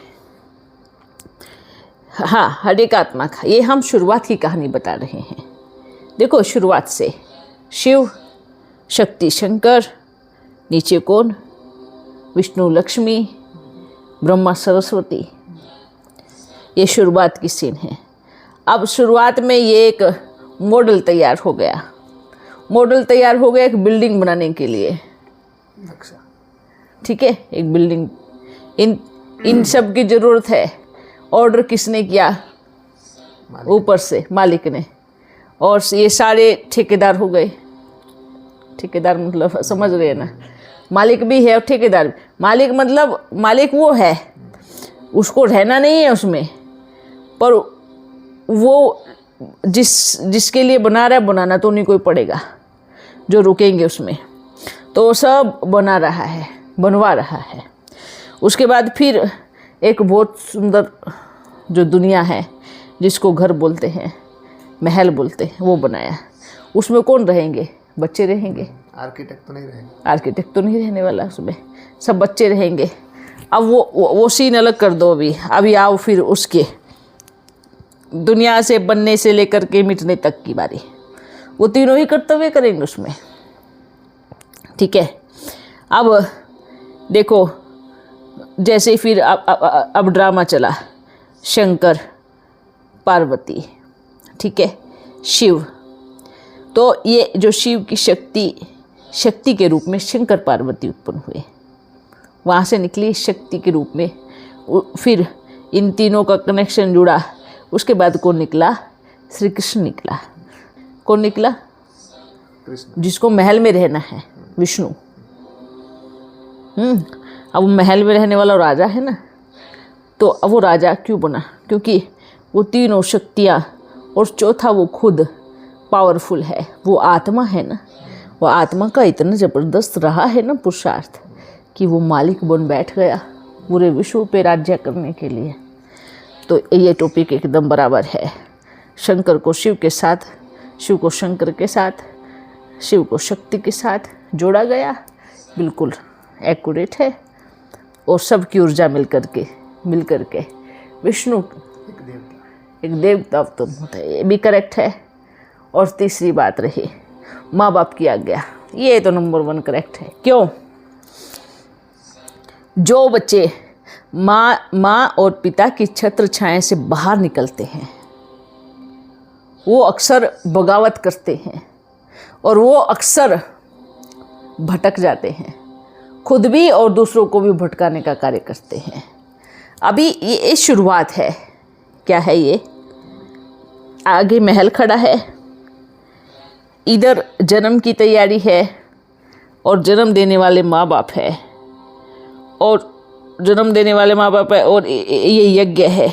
Speaker 1: हाँ हर एक आत्मा का, ये हम शुरुआत की कहानी बता रहे हैं। देखो शुरुआत से शिव शक्ति शंकर, नीचे कौन? विष्णु लक्ष्मी, ब्रह्मा सरस्वती। ये शुरुआत की सीन है। अब शुरुआत में ये एक मॉडल तैयार हो गया। एक बिल्डिंग बनाने के लिए।
Speaker 2: नक्शा,
Speaker 1: ठीक है, एक बिल्डिंग। इन सब की ज़रूरत है। ऑर्डर किसने किया? ऊपर से मालिक ने। और ये सारे ठेकेदार हो गए। ठेकेदार मतलब समझ रहे हैं ना, मालिक भी है और ठेकेदार भी। मालिक मतलब मालिक वो है, उसको रहना नहीं है उसमें, पर वो जिसके लिए बना रहा है, बनाना तो नहीं कोई पड़ेगा, जो रुकेंगे उसमें। तो सब बनवा रहा है। उसके बाद फिर एक बहुत सुंदर जो दुनिया है, जिसको घर बोलते हैं, महल बोलते हैं, वो बनाया। उसमें कौन रहेंगे? बच्चे रहेंगे।
Speaker 2: आर्किटेक्ट
Speaker 1: तो नहीं रहने वाला उसमें, सब बच्चे रहेंगे। अब वो सीन अलग कर दो। अभी आओ फिर उसके दुनिया से बनने से लेकर के मिटने तक की बारी। वो तीनों ही कर्तव्य करेंगे उसमें, ठीक है। अब देखो, जैसे फिर अब ड्रामा चला, शंकर पार्वती, ठीक है, शिव। तो ये जो शिव की शक्ति के रूप में शंकर पार्वती उत्पन्न हुए, वहाँ से निकली शक्ति के रूप में। फिर इन तीनों का कनेक्शन जुड़ा। उसके बाद कौन निकला? श्री कृष्ण निकला। कौन निकला?
Speaker 2: कृष्ण,
Speaker 1: जिसको महल में रहना है, विष्णु। अब वो महल में रहने वाला राजा है ना। तो अब वो राजा क्यों बना? क्योंकि वो तीनों शक्तियाँ और चौथा वो खुद पावरफुल है, वो आत्मा है ना। वो आत्मा का इतना ज़बरदस्त रहा है ना पुरुषार्थ, कि वो मालिक बन बैठ गया पूरे विश्व पे राज्य करने के लिए। तो ये टॉपिक एकदम बराबर है। शंकर को शिव के साथ, शिव को शंकर के साथ, शिव को शक्ति के साथ जोड़ा गया। बिल्कुल एक्यूरेट है। और सबकी ऊर्जा मिल करके विष्णु एक देवता उत्पन्न होता है। ये भी करेक्ट है। और तीसरी बात रही माँ बाप की आज्ञा। ये तो नंबर 1 करेक्ट है। क्यों? जो बच्चे माँ और पिता की छत्र छाया से बाहर निकलते हैं, वो अक्सर बगावत करते हैं और वो अक्सर भटक जाते हैं, खुद भी और दूसरों को भी भटकाने का कार्य करते हैं। अभी ये शुरुआत है। क्या है ये? आगे महल खड़ा है, इधर जन्म की तैयारी है और जन्म देने वाले माँ बाप है, और जन्म देने वाले माँ बाप है, और ये यज्ञ है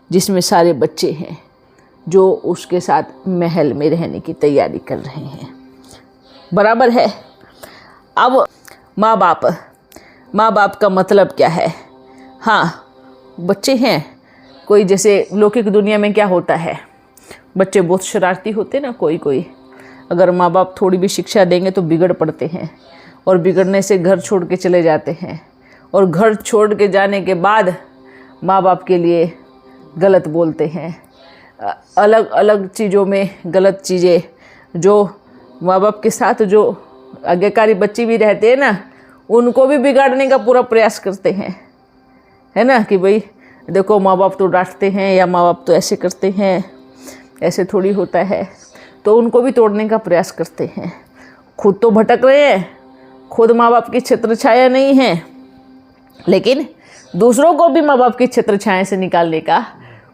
Speaker 1: जिसमें सारे बच्चे हैं जो उसके साथ महल में रहने की तैयारी कर रहे हैं। बराबर है। अब माँ बाप का मतलब क्या है? हाँ, बच्चे हैं कोई जैसे लौकिक दुनिया में क्या होता है, बच्चे बहुत शरारती होते ना, कोई अगर माँ बाप थोड़ी भी शिक्षा देंगे तो बिगड़ पड़ते हैं और बिगड़ने से घर छोड़ के चले जाते हैं और घर छोड़ के जाने के बाद माँ बाप के लिए गलत बोलते हैं, अलग अलग चीज़ों में गलत चीज़ें, जो माँ बाप के साथ जो आज्ञाकारी बच्चे भी रहते हैं ना, उनको भी बिगाड़ने का पूरा प्रयास करते हैं, है ना, कि भाई देखो माँ बाप तो डांटते हैं या माँ बाप तो ऐसे करते हैं, ऐसे थोड़ी होता है, तो उनको भी तोड़ने का प्रयास करते हैं। खुद तो भटक रहे हैं, खुद माँ बाप की छत्र छाया नहीं है, लेकिन दूसरों को भी माँ बाप की छत्र छाया से निकालने का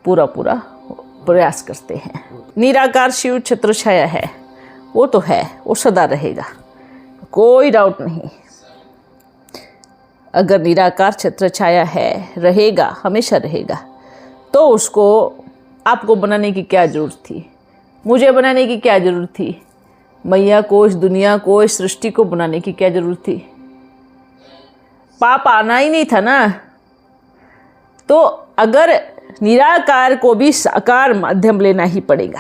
Speaker 1: पूरा प्रयास करते हैं। निराकार शिव छत्र छाया है, वो तो है, वो सदा रहेगा, कोई डाउट नहीं। अगर निराकार छत्र छाया है, रहेगा, हमेशा रहेगा, तो उसको आपको बनाने की क्या ज़रूरत थी, मुझे बनाने की क्या ज़रूरत थी, मैया को, इस दुनिया को, इस सृष्टि को बनाने की क्या ज़रूरत थी। पाप आना ही नहीं था ना। तो अगर निराकार को भी साकार माध्यम लेना ही पड़ेगा।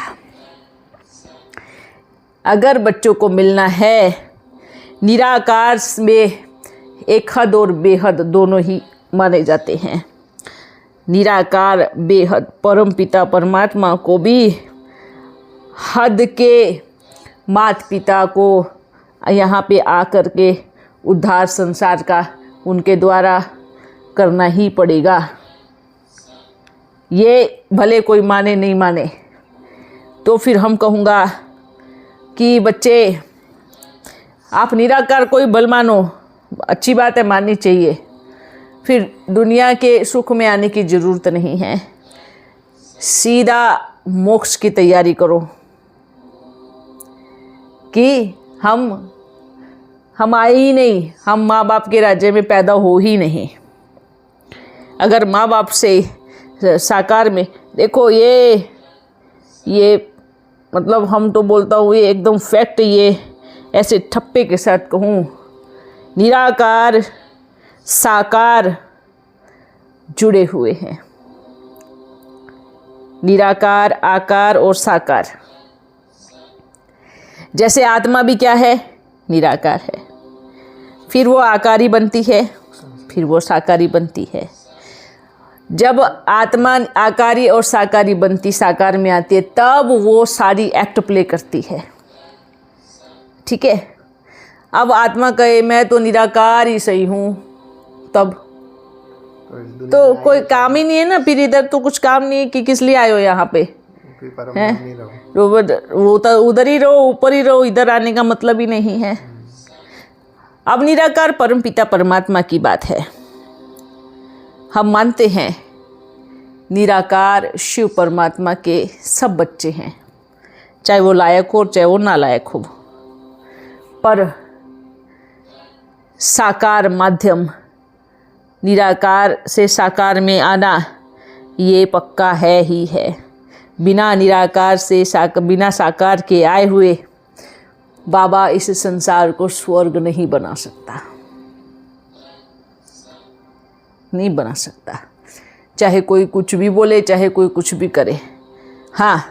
Speaker 1: अगर बच्चों को मिलना है, निराकार में एक हद और बेहद दोनों ही माने जाते हैं। निराकार बेहद परम पिता परमात्मा को भी हद के माता पिता को यहाँ पे आकर के उद्धार संसार का उनके द्वारा करना ही पड़ेगा। ये भले कोई माने नहीं माने, तो फिर हम कहूँगा कि बच्चे आप निराकार कोई बल मानो, अच्छी बात है, माननी चाहिए, फिर दुनिया के सुख में आने की ज़रूरत नहीं है, सीधा मोक्ष की तैयारी करो कि हम आए ही नहीं, हम माँ बाप के राज्य में पैदा हो ही नहीं। अगर माँ बाप से साकार में देखो, ये मतलब हम तो बोलता हूँ, ये एकदम फैक्ट, ये ऐसे ठप्पे के साथ कहूँ, निराकार साकार जुड़े हुए हैं। निराकार, आकार और साकार। जैसे आत्मा भी क्या है, निराकार है, फिर वो आकारी बनती है, फिर वो साकारी बनती है। जब आत्मा आकारी और साकारी बनती, साकार में आती है, तब वो सारी एक्ट प्ले करती है। ठीक है, अब आत्मा कहे मैं तो निराकार ही सही हूँ, तब तो कोई काम ही नहीं है ना, फिर इधर तो कुछ काम नहीं है कि किस लिए आए हो यहाँ पे, हैं? वो तो उधर ही रहो, ऊपर ही रहो, इधर आने का मतलब ही नहीं है। अब निराकार परम पिता परमात्मा की बात है। हम मानते हैं निराकार शिव परमात्मा के सब बच्चे हैं, चाहे वो लायक हो चाहे वो नालायक हो, पर साकार माध्यम, निराकार से साकार में आना ये पक्का है ही है। बिना निराकार से बिना साकार के आए हुए बाबा इस संसार को स्वर्ग नहीं बना सकता, नहीं बना सकता, चाहे कोई कुछ भी बोले, चाहे कोई कुछ भी करे। हाँ,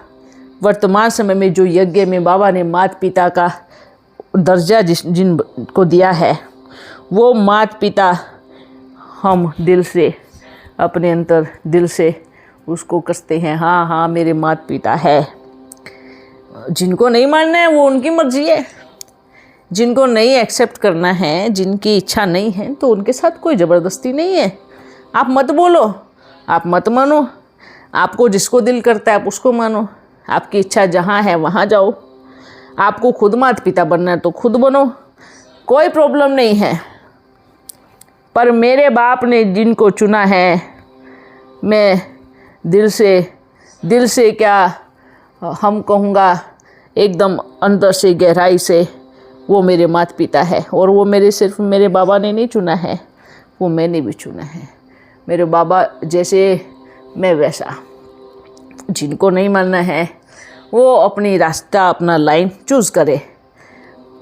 Speaker 1: वर्तमान समय में जो यज्ञ में बाबा ने माता पिता का दर्जा जिनको दिया है, वो माता पिता हम दिल से, अपने अंतर दिल से उसको कसते हैं, हाँ हाँ मेरे माता पिता है। जिनको नहीं मानना है वो उनकी मर्जी है, जिनको नहीं एक्सेप्ट करना है, जिनकी इच्छा नहीं है, तो उनके साथ कोई ज़बरदस्ती नहीं है। आप मत बोलो, आप मत मानो, आपको जिसको दिल करता है आप उसको मानो, आपकी इच्छा जहाँ है वहाँ जाओ। आपको खुद माता पिता बनना है तो खुद बनो, कोई प्रॉब्लम नहीं है। पर मेरे बाप ने जिनको चुना है, मैं दिल से क्या हम कहूँगा, एकदम अंदर से गहराई से वो मेरे माता पिता है। और वो सिर्फ मेरे बाबा ने नहीं चुना है, वो मैंने भी चुना है। मेरे बाबा जैसे मैं वैसा। जिनको नहीं मानना है वो अपनी रास्ता, अपना लाइन चूज़ करे।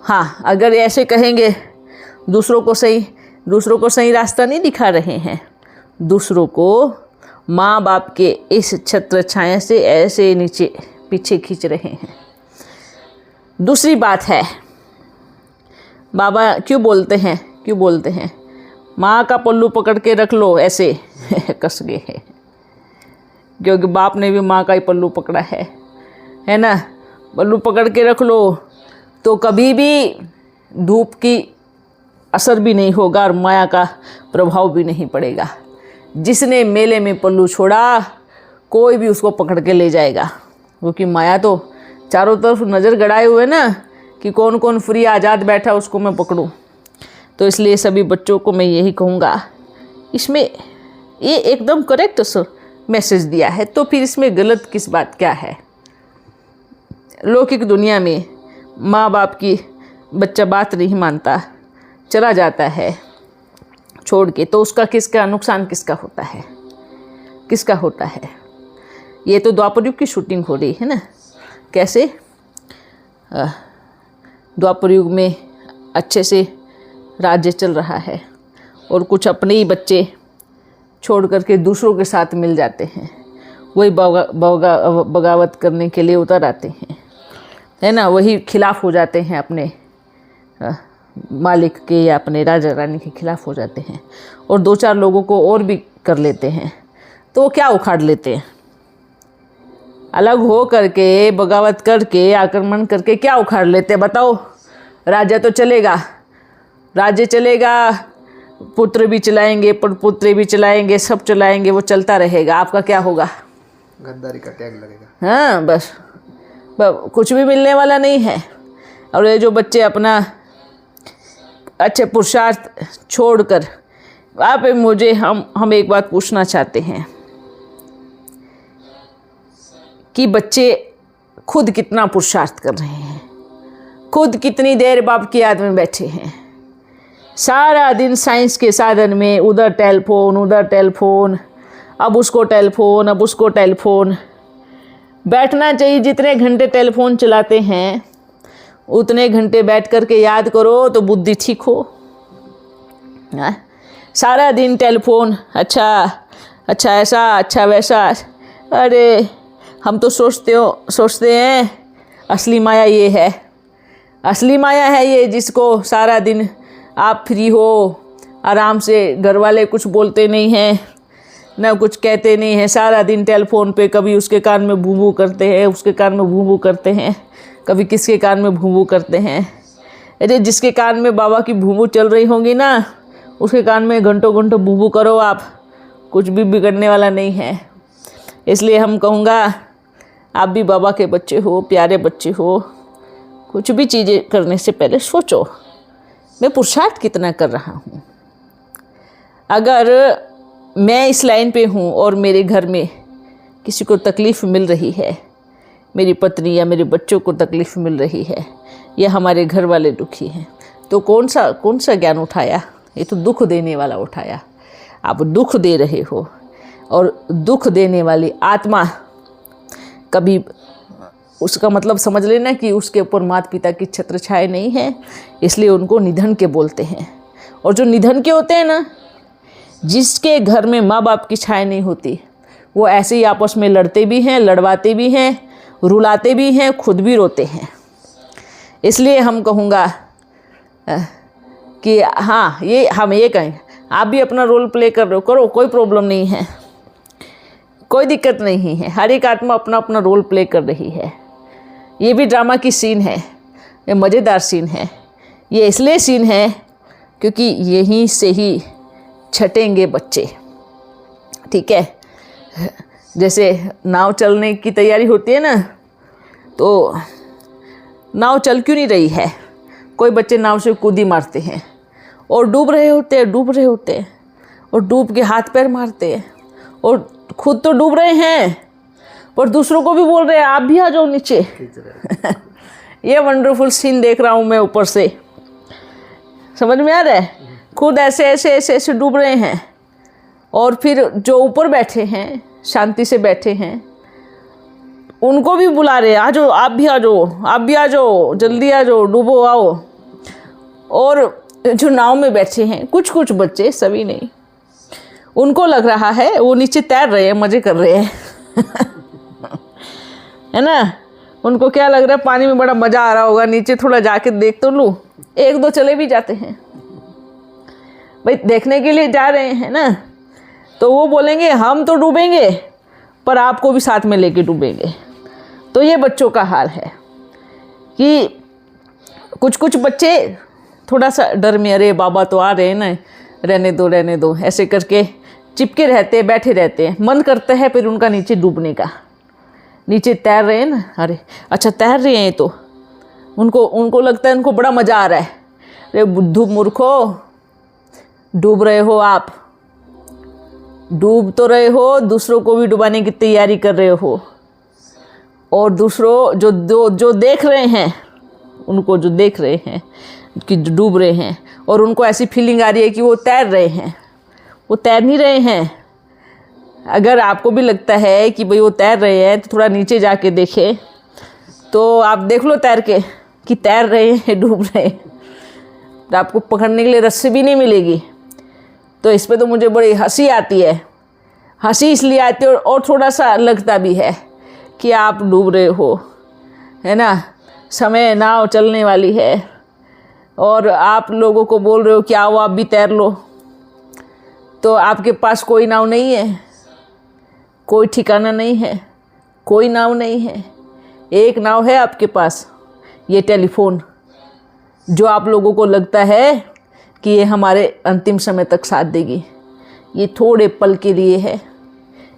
Speaker 1: हाँ, अगर ऐसे कहेंगे दूसरों को सही रास्ता नहीं दिखा रहे हैं, दूसरों को माँ बाप के इस छत्र छाया से ऐसे नीचे पीछे खींच रहे हैं। दूसरी बात है, बाबा क्यों बोलते हैं माँ का पल्लू पकड़ के रख लो ऐसे कस गए हैं, क्योंकि बाप ने भी माँ का ही पल्लू पकड़ा है ना। पल्लू पकड़ के रख लो तो कभी भी धूप की असर भी नहीं होगा और माया का प्रभाव भी नहीं पड़ेगा। जिसने मेले में पल्लू छोड़ा कोई भी उसको पकड़ के ले जाएगा, क्योंकि माया तो चारों तरफ नज़र गड़ाए हुए ना कि कौन कौन फ्री आज़ाद बैठा उसको मैं पकड़ूं। तो इसलिए सभी बच्चों को मैं यही कहूँगा, इसमें ये एकदम करेक्ट मैसेज दिया है, तो फिर इसमें गलत किस बात क्या है। लौकिक दुनिया में माँ बाप की बच्चा बात नहीं मानता, चला जाता है छोड़ के, तो उसका किसका नुकसान किसका होता है। ये तो द्वापर युग की शूटिंग हो रही है ना। कैसे द्वापर युग में अच्छे से राज्य चल रहा है और कुछ अपने ही बच्चे छोड़ करके दूसरों के साथ मिल जाते हैं, वही बगावत करने के लिए उतर आते हैं, है ना। वही खिलाफ हो जाते हैं अपने मालिक के या अपने राजा रानी के खिलाफ हो जाते हैं और 2-4 लोगों को और भी कर लेते हैं। तो वो क्या उखाड़ लेते हैं, अलग हो करके बगावत करके आक्रमण करके क्या उखाड़ लेते हैं बताओ। राज्य तो चलेगा, राज्य चलेगा, पुत्र भी चलाएंगे, पुत्री भी चलाएंगे, सब चलाएंगे, वो चलता रहेगा। आपका क्या होगा?
Speaker 2: गद्दारी का टैग लगेगा।
Speaker 1: हाँ बस कुछ भी मिलने वाला नहीं है। और ये जो बच्चे अपना अच्छे पुरुषार्थ छोड़कर आप मुझे हम एक बात पूछना चाहते हैं कि बच्चे खुद कितना पुरुषार्थ कर रहे हैं, खुद कितनी देर बाप की याद में बैठे हैं। सारा दिन साइंस के साधन में उधर टेलीफोन, अब उसको टेलीफोन। बैठना चाहिए, जितने घंटे टेलीफोन चलाते हैं उतने घंटे बैठ कर के याद करो तो बुद्धि ठीक हो। सारा दिन टेलीफोन, अच्छा ऐसा, अच्छा वैसा। अरे हम तो सोचते हैं असली माया ये है, असली माया है ये, जिसको सारा दिन आप फ्री हो, आराम से, घर वाले कुछ बोलते नहीं हैं, ना कुछ कहते नहीं हैं, सारा दिन टेलीफोन पे कभी उसके कान में भूं करते हैं, उसके कान में भूं करते हैं, कभी किसके कान में भूं करते हैं। अरे जिसके कान में बाबा की भूं चल रही होंगी ना, उसके कान में घंटों भूं करो आप, कुछ भी बिगड़ने वाला नहीं है। इसलिए हम कहूँगा आप भी बाबा के बच्चे हो, प्यारे बच्चे हो, कुछ भी चीज़ें करने से पहले सोचो मैं पुरुषार्थ कितना कर रहा हूँ। अगर मैं इस लाइन पे हूँ और मेरे घर में किसी को तकलीफ़ मिल रही है, मेरी पत्नी या मेरे बच्चों को तकलीफ़ मिल रही है, या हमारे घर वाले दुखी हैं, तो कौन सा ज्ञान उठाया? ये तो दुख देने वाला उठाया। आप दुख दे रहे हो, और दुख देने वाली आत्मा कभी, उसका मतलब समझ लेना कि उसके ऊपर माता पिता की छत्र छाया नहीं है, इसलिए उनको निधन के बोलते हैं। और जो निधन के होते हैं ना, जिसके घर में माँ बाप की छाया नहीं होती, वो ऐसे ही आपस में लड़ते भी हैं, लड़वाते भी हैं, रुलाते भी हैं, खुद भी रोते हैं। इसलिए हम कहूँगा कि हाँ, ये हम ये कहें, आप भी अपना रोल प्ले कर रहे हो, करो, कोई प्रॉब्लम नहीं है, कोई दिक्कत नहीं है। हर एक आत्मा अपना अपना रोल प्ले कर रही है। ये भी ड्रामा की सीन है, ये मज़ेदार सीन है। ये इसलिए सीन है क्योंकि यहीं से ही छटेंगे बच्चे, ठीक है। जैसे नाव चलने की तैयारी होती है ना, तो नाव चल क्यों नहीं रही है? कोई बच्चे नाव से कूदी मारते हैं और डूब रहे होते हैं और डूब के हाथ पैर मारते हैं, और खुद तो डूब रहे हैं और दूसरों को भी बोल रहे हैं आप भी आ जाओ नीचे। ये वंडरफुल सीन देख रहा हूँ मैं ऊपर से, समझ में आ रहा है? खुद ऐसे डूब रहे हैं, और फिर जो ऊपर बैठे हैं, शांति से बैठे हैं, उनको भी बुला रहे हैं, आ जाओ, आप भी आ जाओ, जल्दी आ जाओ, डूबो आओ। और जो नाव में बैठे हैं, कुछ बच्चे, सभी नहीं, उनको लग रहा है वो नीचे तैर रहे हैं, मज़े कर रहे हैं है ना। उनको क्या लग रहा है, पानी में बड़ा मज़ा आ रहा होगा, नीचे थोड़ा जाके देख तो लूँ। एक दो चले भी जाते हैं, भाई देखने के लिए जा रहे हैं ना, तो वो बोलेंगे हम तो डूबेंगे पर आपको भी साथ में लेके डूबेंगे। तो ये बच्चों का हाल है कि कुछ कुछ बच्चे थोड़ा सा डर में, अरे बाबा तो आ रहे हैं ना, रहने दो ऐसे करके चिपके रहते हैं, बैठे रहते हैं। मन करता है फिर उनका नीचे डूबने का, नीचे तैर रहे हैं ना, अरे अच्छा तैर रहे हैं, तो उनको लगता है उनको बड़ा मज़ा आ रहा है। अरे बुद्धू मूर्खो, डूब रहे हो आप, डूब तो रहे हो, दूसरों को भी डुबाने की तैयारी कर रहे हो। और दूसरों जो देख रहे हैं, उनको जो देख रहे हैं कि डूब रहे हैं, और उनको ऐसी फीलिंग आ रही है कि वो तैर रहे हैं, वो तैर नहीं रहे हैं। अगर आपको भी लगता है कि भाई वो तैर रहे हैं, तो थोड़ा नीचे जाके देखें, तो आप देख लो तैर के कि तैर रहे हैं, डूब रहे हैं। तो आपको पकड़ने के लिए रस्सी भी नहीं मिलेगी। तो इस पे तो मुझे बड़ी हंसी आती है। हंसी इसलिए आती है और थोड़ा सा लगता भी है कि आप डूब रहे हो, है ना। समय नाव चलने वाली है और आप लोगों को बोल रहे हो कि आओ आप भी तैर लो। तो आपके पास कोई नाव नहीं है, कोई ठिकाना नहीं है, कोई नाव नहीं है। एक नाव है आपके पास, ये टेलीफोन, जो आप लोगों को लगता है कि ये हमारे अंतिम समय तक साथ देगी। ये थोड़े पल के लिए है,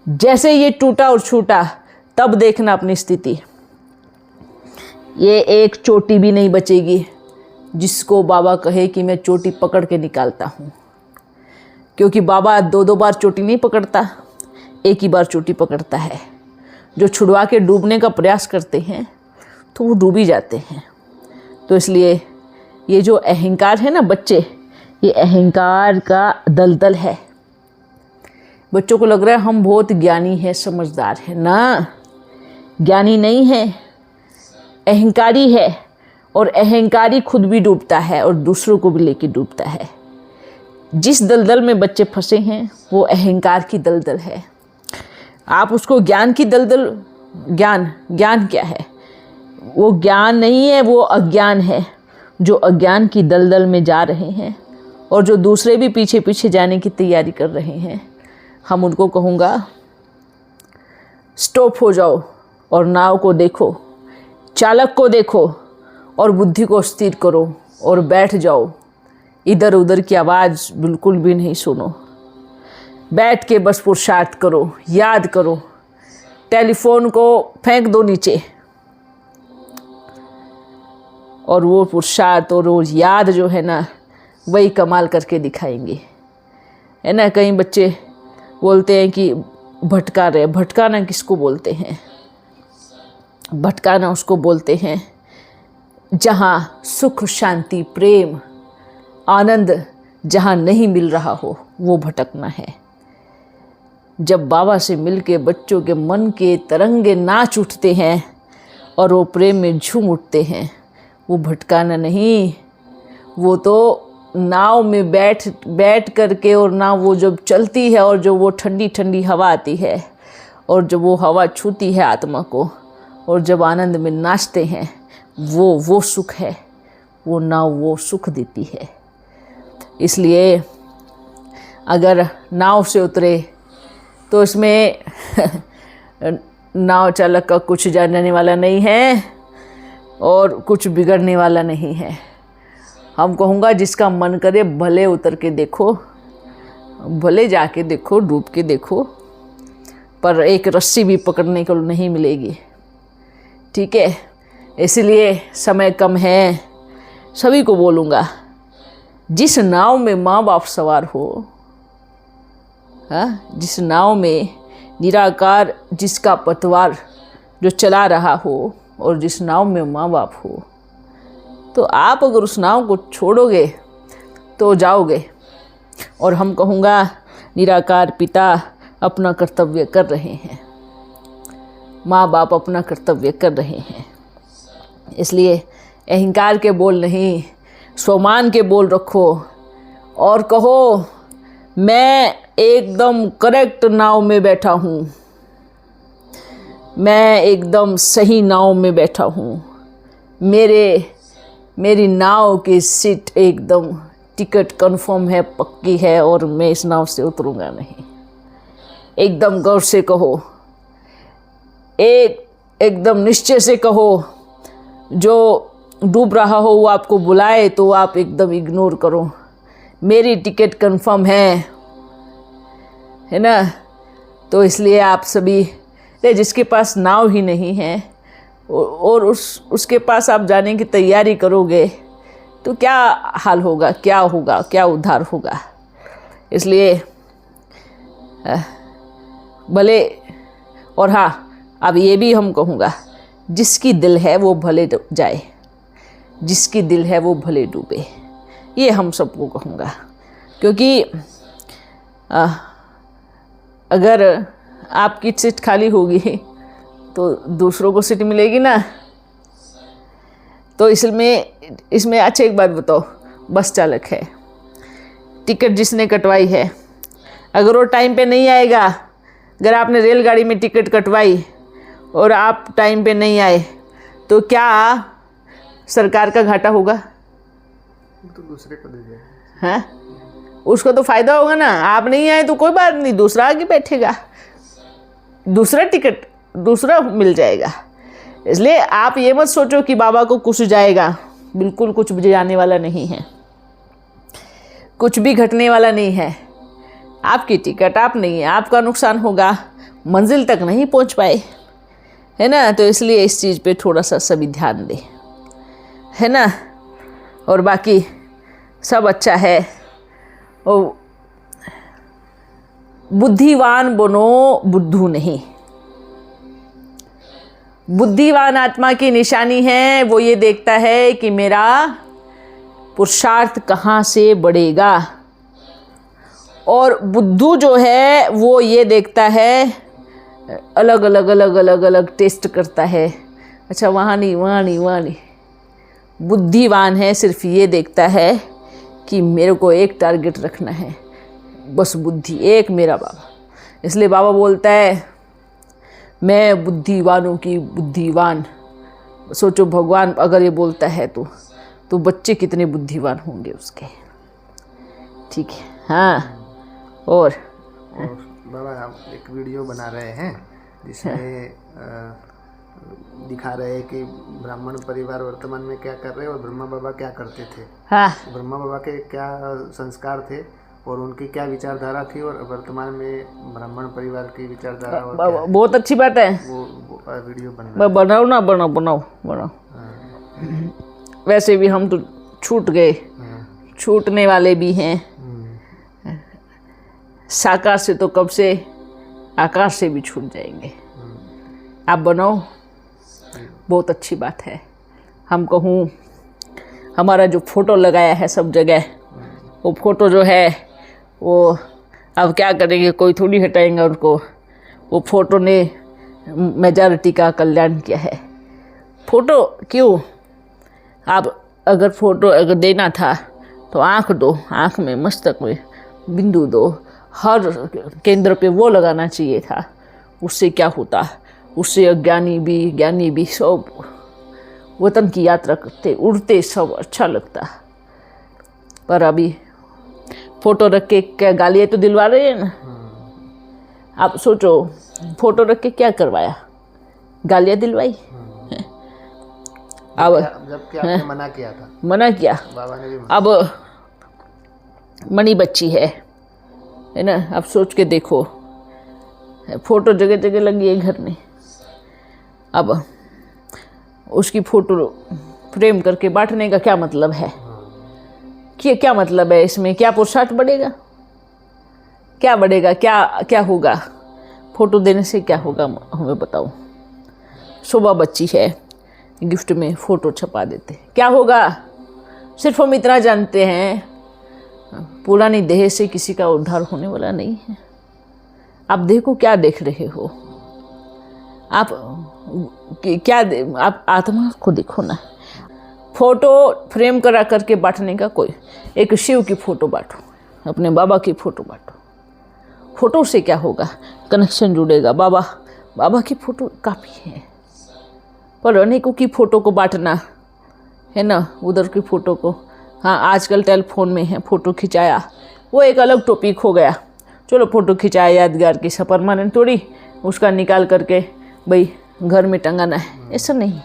Speaker 1: जैसे ये टूटा और छूटा तब देखना अपनी स्थिति। ये एक चोटी भी नहीं बचेगी जिसको बाबा कहे कि मैं चोटी पकड़ के निकालता हूँ, क्योंकि बाबा 2-2 बार चोटी नहीं पकड़ता, एक ही बार चोटी पकड़ता है। जो छुड़वा के डूबने का प्रयास करते हैं तो वो डूब ही जाते हैं। तो इसलिए ये जो अहंकार है ना बच्चे, ये अहंकार का दलदल है। बच्चों को लग रहा है हम बहुत ज्ञानी हैं, समझदार हैं ना। ज्ञानी नहीं है, अहंकारी है। और अहंकारी खुद भी डूबता है और दूसरों को भी लेके डूबता है। जिस दलदल में बच्चे फंसे हैं वो अहंकार की दलदल है। आप उसको ज्ञान की दलदल, ज्ञान क्या है? वो ज्ञान नहीं है, वो अज्ञान है। जो अज्ञान की दलदल में जा रहे हैं और जो दूसरे भी पीछे पीछे जाने की तैयारी कर रहे हैं, हम उनको कहूँगा स्टॉप हो जाओ और नाव को देखो, चालक को देखो और बुद्धि को स्थिर करो और बैठ जाओ। इधर उधर की आवाज़ बिल्कुल भी नहीं सुनो। बैठ के बस पुरुषार्थ करो, याद करो। टेलीफोन को फेंक दो नीचे और वो पुरुषार्थ और वो याद जो है ना, वही कमाल करके दिखाएंगे, है ना। कई बच्चे बोलते हैं कि भटका रहे। भटकाना किसको बोलते हैं? भटकाना उसको बोलते हैं जहाँ सुख, शांति, प्रेम, आनंद जहाँ नहीं मिल रहा हो, वो भटकना है। जब बाबा से मिलके बच्चों के मन के तरंगे नाच उठते हैं और वो प्रेम में झूम उठते हैं, वो भटकाना नहीं। वो तो नाव में बैठ करके, और नाव वो जब चलती है और जो वो ठंडी ठंडी हवा आती है और जब वो हवा छूती है आत्मा को और जब आनंद में नाचते हैं, वो सुख है। वो नाव वो सुख देती है। इसलिए अगर नाव से उतरे तो इसमें नाव चालक का कुछ जानने वाला नहीं है और कुछ बिगड़ने वाला नहीं है। हम कहूँगा जिसका मन करे भले उतर के देखो, भले जाके देखो, डूब के देखो, पर एक रस्सी भी पकड़ने को नहीं मिलेगी। ठीक है, इसलिए समय कम है। सभी को बोलूँगा, जिस नाव में माँ बाप सवार हो, हाँ, जिस नाव में निराकार जिसका पतवार जो चला रहा हो और जिस नाव में माँ बाप हो, तो आप अगर उस नाव को छोड़ोगे तो जाओगे। और हम कहूँगा निराकार पिता अपना कर्तव्य कर रहे हैं, माँ बाप अपना कर्तव्य कर रहे हैं। इसलिए अहंकार के बोल नहीं, स्वाभिमान के बोल रखो और कहो मैं एकदम करेक्ट नाव में बैठा हूँ, मैं एकदम सही नाव में बैठा हूँ, मेरी नाव की सीट एकदम टिकट कंफर्म है, पक्की है, और मैं इस नाव से उतरूँगा नहीं। एकदम गौर से कहो, एकदम निश्चय से कहो। जो डूब रहा हो वो आपको बुलाए तो आप एकदम इग्नोर करो। मेरी टिकट कंफर्म है ना? तो इसलिए आप सभी, जिसके पास नाव ही नहीं है और उसके पास आप जाने की तैयारी करोगे तो क्या हाल होगा, क्या होगा, क्या उद्धार होगा। इसलिए भले, और हाँ, अब ये भी हम कहूँगा, जिसकी दिल है वो भले जाए, जिसकी दिल है वो भले डूबे, ये हम सबको कहूँगा। क्योंकि अगर आपकी सीट खाली होगी तो दूसरों को सीट मिलेगी ना। तो इसमें अच्छा एक बात बताओ, बस चालक है, टिकट जिसने कटवाई है, अगर वो टाइम पे नहीं आएगा, अगर आपने रेलगाड़ी में टिकट कटवाई और आप टाइम पे नहीं आए तो क्या सरकार का घाटा होगा?
Speaker 2: तो दूसरे को दे देंगे।
Speaker 1: हाँ, उसको तो फायदा होगा ना। आप नहीं आए तो कोई बात नहीं, दूसरा आगे बैठेगा, दूसरा टिकट दूसरा मिल जाएगा। इसलिए आप ये मत सोचो कि बाबा को कुछ जाएगा, बिल्कुल कुछ भी जाने वाला नहीं है, कुछ भी घटने वाला नहीं है। आपकी टिकट आप नहीं है, आपका नुकसान होगा, मंजिल तक नहीं पहुंच पाए, है ना? तो इसलिए इस चीज़ पे थोड़ा सा सभी ध्यान दें, है ना? और बाकी सब अच्छा है। और बुद्धिवान बनो, बुद्धू नहीं। बुद्धिवान आत्मा की निशानी है, वो ये देखता है कि मेरा पुरुषार्थ कहाँ से बढ़ेगा। और बुद्धू जो है वो ये देखता है, अलग अलग टेस्ट करता है, अच्छा वहाँ नहीं, वहाँ नहीं, वहाँ नहीं। बुद्धिवान है सिर्फ ये देखता है कि मेरे को एक टारगेट रखना है, बस बुद्धि एक, मेरा बाबा। इसलिए बाबा बोलता है, मैं बुद्धिवानों की बुद्धिवान। सोचो, भगवान अगर ये बोलता है तो बच्चे कितने बुद्धिवान होंगे उसके। ठीक है, हाँ। और
Speaker 2: बाबा हम एक वीडियो बना रहे हैं जिसमें दिखा रहे हैं कि ब्राह्मण परिवार वर्तमान में क्या कर रहे हैं और ब्रह्मा बाबा क्या करते थे।
Speaker 1: हाँ,
Speaker 2: ब्रह्मा बाबा के क्या संस्कार थे और उनकी क्या विचारधारा थी, और वर्तमान में ब्राह्मण परिवार की विचारधारा और क्या है।
Speaker 1: बहुत अच्छी बात है।
Speaker 2: वो वीडियो बन रहा है।
Speaker 1: बनाओ ना, बनाओ। वैसे भी हम तो छूट गए, छूटने वाले भी हैं। साकार से तो कब से, आकाश से भी छूट जाएंगे। आप बनाओ, बहुत अच्छी बात है। हम कहूँ, हमारा जो फोटो लगाया है सब जगह, वो फोटो जो है वो अब क्या करेंगे, कोई थोड़ी हटाएंगे उनको। वो फोटो ने मेजॉरिटी का कल्याण किया है। फोटो क्यों, आप अगर फोटो अगर देना था तो आँख दो, आँख में मस्तक में बिंदु दो, हर केंद्र पे वो लगाना चाहिए था। उससे क्या होता, उससे अज्ञानी भी ज्ञानी भी सब वतन की यात्रा करते, उड़ते, सब अच्छा लगता। पर अभी फोटो रख के क्या गालियाँ तो दिलवा रहे हैं ना। आप सोचो, फोटो रख के क्या करवाया, गालियाँ दिलवाई। अब
Speaker 2: जबकि आपने मना किया था,
Speaker 1: मना किया,
Speaker 2: बाबा ने भी मना।
Speaker 1: अब मनी बच्ची है ना। अब सोच के देखो, फोटो जगह जगह लगी है घर में। अब उसकी फोटो फ्रेम करके बांटने का क्या मतलब है? क्या मतलब है इसमें? क्या पुरुषार्थ बढ़ेगा, क्या बढ़ेगा, क्या होगा? फोटो देने से क्या होगा, हमें बताओ। शोभा बच्ची है, गिफ्ट में फ़ोटो छपा देते, क्या होगा? सिर्फ हम इतना जानते हैं, पुरानी देह से किसी का उद्धार होने वाला नहीं है। आप देह को क्या देख रहे हो? आप क्या आप आत्मा को देखो ना। फ़ोटो फ्रेम करा करके बांटने का कोई, एक शिव की फ़ोटो बांटो, अपने बाबा की फ़ोटो बांटो, फ़ोटो से क्या होगा, कनेक्शन जुड़ेगा। बाबा की फ़ोटो काफ़ी है, पर अनेकों की फ़ोटो को बांटना है ना, उधर की फ़ोटो को। हाँ, आजकल टेलीफोन में है, फ़ोटो खिंचाया, वो एक अलग टॉपिक हो गया। चलो फ़ोटो खिंचाया यादगार की, सब परमानेंट थोड़ी उसका निकाल करके भाई घर में टंगाना है, ऐसा नहीं।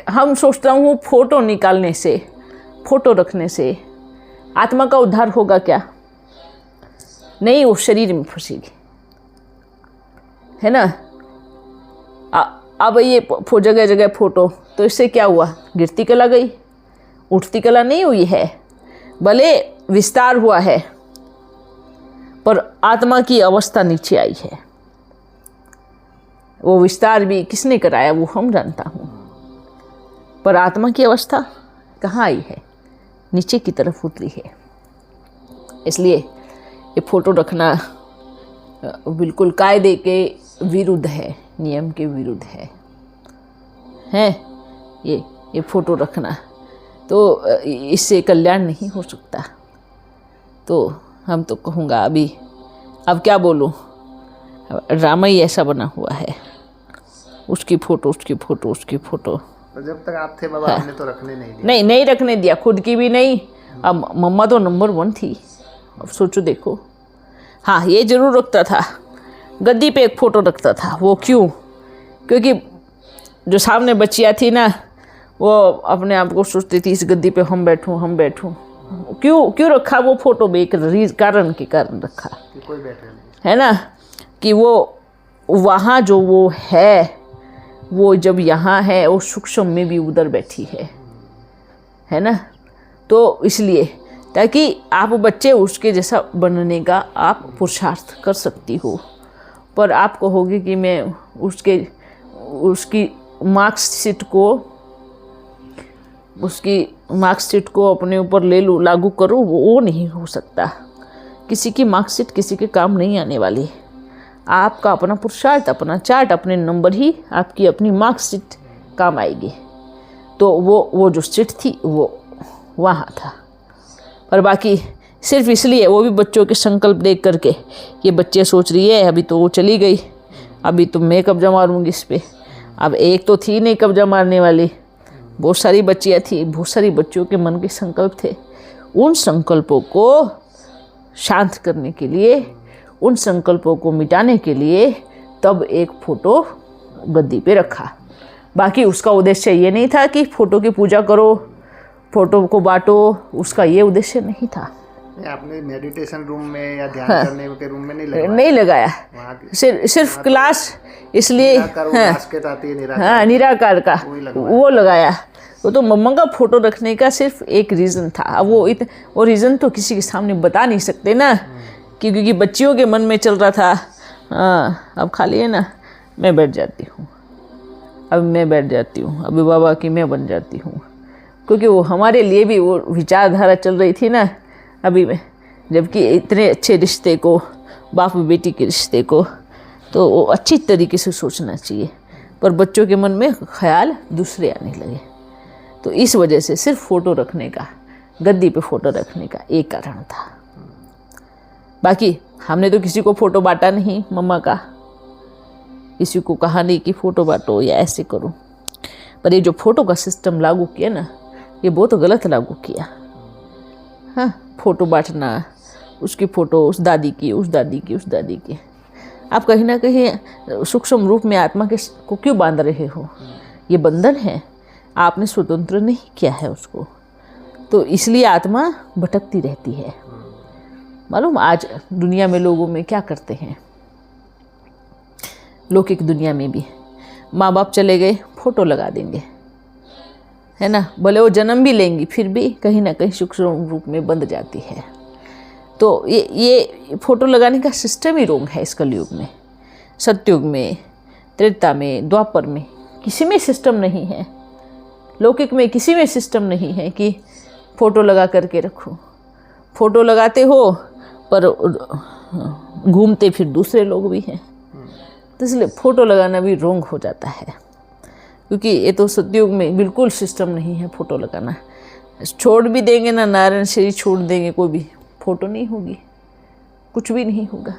Speaker 1: हम सोचता हूँ फ़ोटो निकालने से, फ़ोटो रखने से आत्मा का उद्धार होगा क्या? नहीं, वो शरीर में फंसेगी, है ना। अब ये जगह जगह फ़ोटो, तो इससे क्या हुआ? गिरती कला गई, उठती कला नहीं हुई है। भले विस्तार हुआ है, पर आत्मा की अवस्था नीचे आई है। वो विस्तार भी किसने कराया वो हम जानता हूँ, पर आत्मा की अवस्था कहाँ आई है? नीचे की तरफ उतरी है। इसलिए ये फ़ोटो रखना बिल्कुल कायदे के विरुद्ध है, नियम के विरुद्ध है ये फ़ोटो रखना। तो इससे कल्याण नहीं हो सकता। तो हम तो कहूँगा अब क्या बोलूँ, ड्रामा ही ऐसा बना हुआ है, उसकी फ़ोटो।
Speaker 2: तो जब तक आप थे बाबा, आपने तो रखने नहीं दिया।
Speaker 1: नहीं रखने दिया, खुद की भी नहीं। अब मम्मा तो नंबर 1 थी, अब सोचो देखो। हाँ, ये ज़रूर रखता था, गद्दी पे एक फ़ोटो रखता था। वो क्यों? क्योंकि जो सामने बच्चियाँ थी ना, वो अपने आप को सोचती थी इस गद्दी पे हम बैठूं। क्यों रखा वो फ़ोटो में? एक कारण के कारण रखा,
Speaker 2: कि कोई बैठे नहीं,
Speaker 1: है ना, कि वो वहाँ जो वो है, वो जब यहाँ है, वो सूक्ष्म में भी उधर बैठी है ना। तो इसलिए ताकि आप बच्चे उसके जैसा बनने का आप पुरुषार्थ कर सकती हो। पर आप कहोगे कि मैं उसकी मार्कशीट को अपने ऊपर ले लूँ, लागू करूँ, वो नहीं हो सकता। किसी की मार्कशीट किसी के काम नहीं आने वाली। आपका अपना पुरुषार्थ, अपना चार्ट, अपने नंबर ही आपकी अपनी मार्कशीट काम आएगी। तो वो जो सीट थी वो वहाँ था। पर बाकी सिर्फ इसलिए, वो भी बच्चों के संकल्प देख करके, ये बच्चे सोच रही है अभी तो वो चली गई, अभी तो मैं कब्जा मारूंगी इस पर। अब एक तो थी नहीं कब्जा मारने वाली, बहुत सारी बच्चियाँ थी, बहुत सारी बच्चियों के मन के संकल्प थे। उन संकल्पों को शांत करने के लिए, उन संकल्पों को मिटाने के लिए तब एक फ़ोटो गद्दी पे रखा। बाकी उसका उद्देश्य ये नहीं था कि फ़ोटो की पूजा करो, फ़ोटो को बांटो, उसका ये उद्देश्य नहीं था।
Speaker 2: आपने मेडिटेशन रूम में या ध्यान करने के रूम में
Speaker 1: नहीं लगाया, सिर्फ क्लास, इसलिए निराकार का वो लगाया। तो मम्मा का फ़ोटो रखने का सिर्फ एक रीज़न था। अब वो रीज़न तो किसी के सामने बता नहीं सकते ना, क्योंकि बच्चियों के मन में चल रहा था। अब खाली है ना, मैं बैठ जाती हूँ, अभी बाबा की मैं बन जाती हूँ। क्योंकि वो हमारे लिए भी वो विचारधारा चल रही थी ना अभी में, जबकि इतने अच्छे रिश्ते को, बाप बेटी के रिश्ते को, तो वो अच्छी तरीके से सोचना चाहिए। पर बच्चों के मन में ख्याल दूसरे आने लगे। तो इस वजह से सिर्फ फ़ोटो रखने का, गद्दी पे फ़ोटो रखने का एक कारण था। बाकी हमने तो किसी को फ़ोटो बांटा नहीं मम्मा का, किसी को कहा नहीं कि फ़ोटो बांटो या ऐसे करो। पर ये जो फ़ोटो का सिस्टम लागू किया ना, ये बहुत गलत लागू किया। हाँ, फ़ोटो बांटना, उसकी फ़ोटो उस दादी की। आप कहीं ना कहीं सूक्ष्म रूप में आत्मा को क्यों बांध रहे हो? ये बंधन है, आपने स्वतंत्र नहीं किया है उसको। तो इसलिए आत्मा भटकती रहती है। मालूम आज दुनिया में लोगों में क्या करते हैं, लौकिक दुनिया में भी माँ बाप चले गए, फ़ोटो लगा देंगे, है ना। भले वो जन्म भी लेंगी, फिर भी कहीं ना कहीं सूक्ष्म रूप में बंध जाती है। तो ये फ़ोटो लगाने का सिस्टम ही रोग है इस कलयुग में। सतयुग में, त्रेता में, द्वापर में किसी में सिस्टम नहीं है। लौकिक में किसी में सिस्टम नहीं है कि फ़ोटो लगा करके रखो। फ़ोटो लगाते हो पर घूमते फिर दूसरे लोग भी हैं। तो इसलिए फ़ोटो लगाना भी रोंग हो जाता है, क्योंकि ये तो सतयुग में बिल्कुल सिस्टम नहीं है फ़ोटो लगाना। छोड़ भी देंगे ना, नारायण श्री छोड़ देंगे, कोई भी फ़ोटो नहीं होगी। कुछ भी नहीं होगा।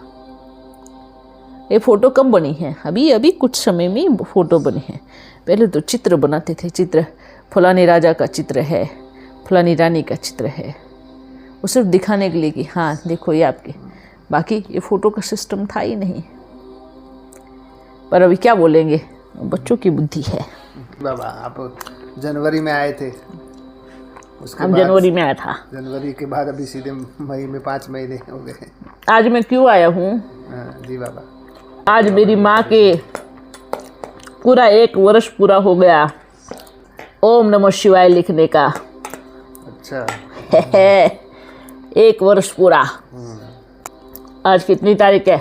Speaker 1: ये फ़ोटो कब बनी है? अभी अभी कुछ समय में फ़ोटो बनी है। पहले तो चित्र बनाते थे, चित्र फलाने राजा का चित्र है, फलानी रानी का चित्र है, वो सिर्फ दिखाने के लिए कि हाँ देखो ये आपके, बाकी ये फ़ोटो का सिस्टम था ही नहीं। पर अभी क्या बोलेंगे, बच्चों की बुद्धि है।
Speaker 2: बाबा आप जनवरी में आए थे, उसके
Speaker 1: हम
Speaker 2: बाद
Speaker 1: जनवरी में आया था।
Speaker 2: जनवरी के बाद अभी सीधे मई में 5 महीने हो गए।
Speaker 1: आज मैं क्यों आया हूँ?
Speaker 2: हाँ, जी बाबा।
Speaker 1: आज मेरी माँ के पूरा 1 वर्ष पूरा हो गया ओम नमः शिवाय लिखने का।
Speaker 2: अच्छा।
Speaker 1: 1 वर्ष पूरा। आज कितनी तारीख है?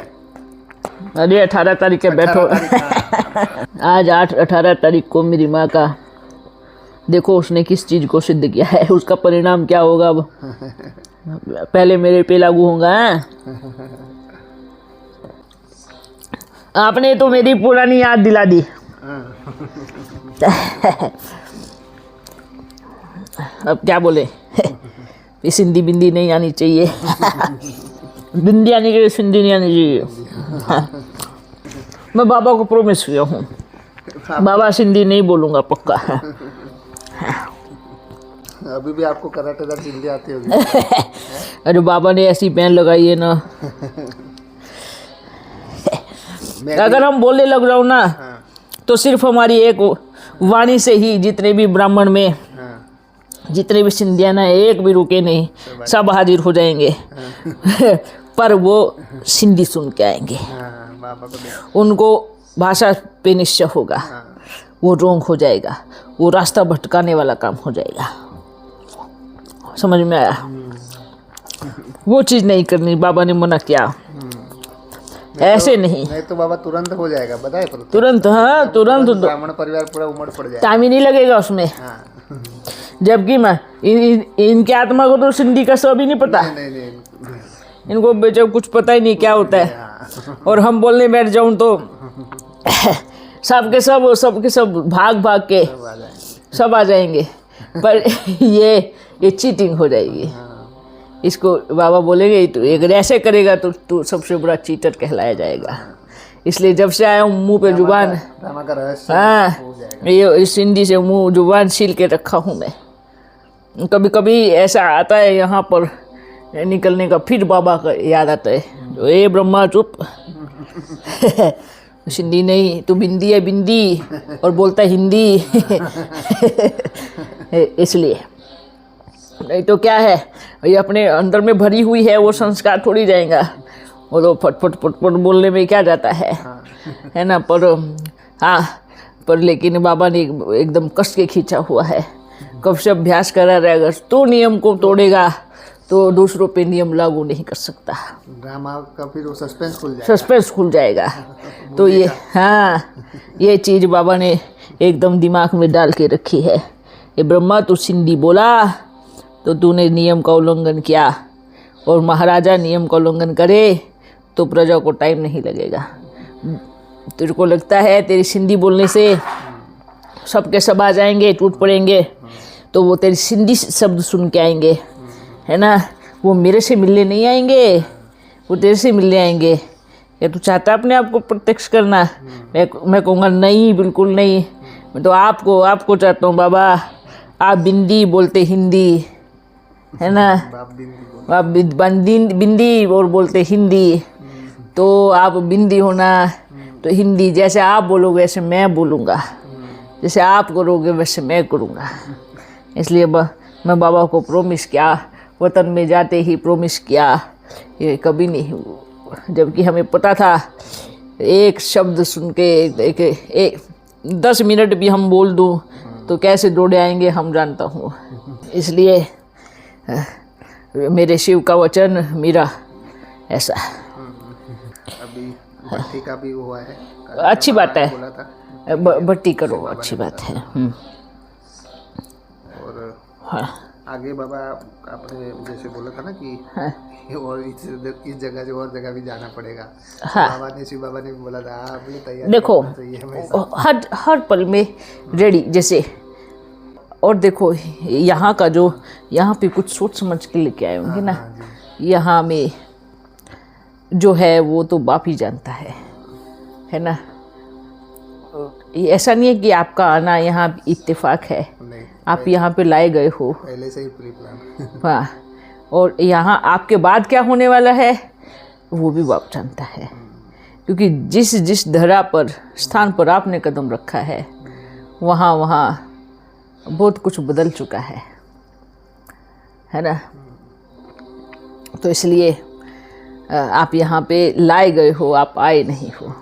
Speaker 1: अरे 18 तारीख है, बैठो। आज 18 तारीख को मेरी माँ का, देखो उसने किस चीज़ को सिद्ध किया है, उसका परिणाम क्या होगा अब। पहले मेरे पे लागू होगा। आपने तो मेरी पुरानी याद दिला दी। अब क्या बोले, ये सिंधी बिंदी नहीं आनी चाहिए। बिंदी आनी चाहिए, सिंधी नहीं आनी चाहिए। मैं बाबा को प्रॉमिस किया हूँ, बाबा सिंधी नहीं बोलूँगा पक्का।
Speaker 2: अभी भी आपको कराटेदार सिंधी आती होगी।
Speaker 1: अरे बाबा ने ऐसी बैन लगाई है ना, अगर हम बोलने लग जाओ ना तो सिर्फ हमारी एक वाणी से ही जितने भी ब्राह्मण में जितने भी सिंधिया ना, एक भी रुके नहीं, सब हाजिर हो जाएंगे। पर वो सिंधी सुन के आएंगे, उनको भाषा पे निश्चय होगा, वो रोंग हो जाएगा, वो रास्ता भटकाने वाला काम हो जाएगा। समझ में आया? वो चीज़ नहीं करनी, बाबा ने मना किया। ऐसे नहीं
Speaker 2: तो बाबा तुरंत हो जाएगा, बताए
Speaker 1: तुरंत। हाँ तुरंत,
Speaker 2: ब्राह्मण परिवार पूरा उमड़ पड़ जाएगा,
Speaker 1: टाइम ही नहीं लगेगा उसमें। जबकि मैं इनके आत्मा को तो सिंधी का सब ही नहीं पता।
Speaker 2: नहीं।
Speaker 1: इनको बेचो कुछ पता ही नहीं क्या होता है। और हम बोलने बैठ जाऊं तो सबके सब भाग के सब आ जाएंगे। पर ये चीटिंग हो जाएगी। इसको बाबा बोलेंगे तो अगर ऐसे करेगा तो तू सबसे बड़ा चीटर कहलाया जाएगा। इसलिए जब से आया हूँ मुंह पे जुबान, हाँ ये इस हिंदी से मुंह जुबान सील के रखा हूँ मैं। कभी कभी ऐसा आता है यहाँ पर निकलने का, फिर बाबा का याद आता है, जो ए ब्रह्मा चुप। सिंधी नहीं, तू बिंदी है बिंदी और बोलता है हिंदी। इसलिए नहीं तो क्या है, ये अपने अंदर में भरी हुई है, वो संस्कार थोड़ी जाएगा। वो तो फटफट बोलने में क्या जाता है ना। पर हाँ, पर लेकिन बाबा ने एकदम कस के खींचा हुआ है। कब से अभ्यास करा रहेगा, तो नियम को तोड़ेगा तो दूसरों पे नियम लागू नहीं कर सकता।
Speaker 2: ड्रामा का फिर वो सस्पेंस
Speaker 1: खुल जाएगा। तो ये हाँ, ये चीज़ बाबा ने एकदम दिमाग में डाल के रखी है। ये ब्रह्मा तू सिंधी बोला तो तूने नियम का उल्लंघन किया, और महाराजा नियम का उल्लंघन करे तो प्रजा को टाइम नहीं लगेगा। तेरे को लगता है तेरी सिंधी बोलने से सबके सब आ जाएंगे, टूट पड़ेंगे, तो वो तेरी सिंधी शब्द सुन के आएंगे, है ना। वो मेरे से मिलने नहीं आएंगे, वो तेरे से मिलने आएंगे। या तू चाहता अपने आप को प्रत्यक्ष करना? मैं कहूँगा नहीं, बिल्कुल नहीं। मैं तो आपको चाहता हूँ बाबा। आप बिंदी बोलते हिंदी, है ना, आप बिंदी और बोलते हिंदी, तो आप बिंदी होना तो हिंदी जैसे आप बोलोगे वैसे मैं बोलूँगा, जैसे आप करोगे वैसे मैं करूँगा। इसलिए मैं बाबा को प्रॉमिस किया, वतन में जाते ही प्रॉमिस किया, ये कभी नहीं, जबकि हमें पता था एक शब्द सुन के 10 मिनट भी हम बोल दूँ तो कैसे दौड़े आएंगे हम जानता हूँ। इसलिए मेरे शिव का वचन मेरा ऐसा।
Speaker 2: अभी भट्टी का भी हुआ है,
Speaker 1: अच्छी बात है, भट्टी करो, अच्छी बात है।
Speaker 2: और
Speaker 1: हाँ।
Speaker 2: आगे बाबा आपने जैसे बोला था ना कि और इस जगह से और जगह भी जाना पड़ेगा।
Speaker 1: हाँ।
Speaker 2: शिव बाबा ने बोला था आप भी तैयार
Speaker 1: देखो, हर पल में रेडी जैसे। और देखो यहाँ का यहाँ पे कुछ सोच समझ के लेके आए होंगे ना। यहाँ में जो है वो तो बाप ही जानता है ना। ये ऐसा नहीं है कि आपका आना यहाँ इत्तेफाक है,
Speaker 2: नहीं,
Speaker 1: आप यहाँ पे लाए गए हो,
Speaker 2: पहले से ही प्री प्लान।
Speaker 1: हाँ। और यहाँ आपके बाद क्या होने वाला है वो भी बाप जानता है, क्योंकि जिस जिस धरा पर स्थान पर आपने कदम रखा है वहाँ वहाँ बहुत कुछ बदल चुका है ना। तो इसलिए आप यहाँ पे लाए गए हो, आप आए नहीं हो।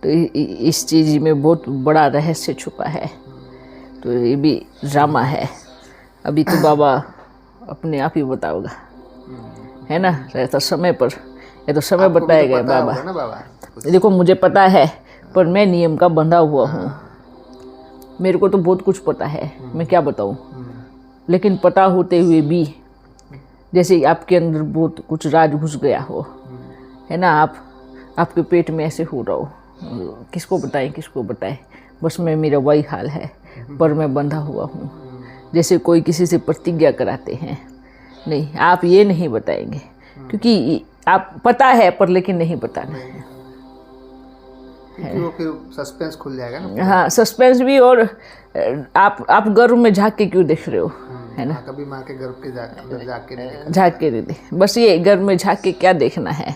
Speaker 1: तो इस चीज़ में बहुत बड़ा रहस्य छुपा है। तो ये भी ड्रामा है, अभी तो बाबा अपने आप ही बताओगा, है ना। रहता समय पर, ये तो समय बताएगा बाबा। देखो मुझे पता है, पर मैं नियम का बंधा हुआ हूँ, मेरे को तो बहुत कुछ पता है, मैं क्या बताऊँ। लेकिन पता होते हुए भी जैसे आपके अंदर बहुत कुछ राज घुस गया हो, है ना, आपके पेट में ऐसे हो रहा हो, किसको बताएं। बस मेरा वही हाल है, पर मैं बंधा हुआ हूँ। जैसे कोई किसी से प्रतिज्ञा कराते हैं, नहीं आप ये नहीं बताएंगे, क्योंकि आप पता है पर लेकिन नहीं बताना है।
Speaker 2: वो फिर सस्पेंस खुल जाएगा ना।
Speaker 1: हाँ, सस्पेंस भी। और आप गर्भ में झाँक के क्यों देख रहे हो, है ना।
Speaker 2: कभी माँ के गर्भ के झाँक के नहीं देखा।
Speaker 1: बस ये गर्भ में झाँक के क्या देखना है,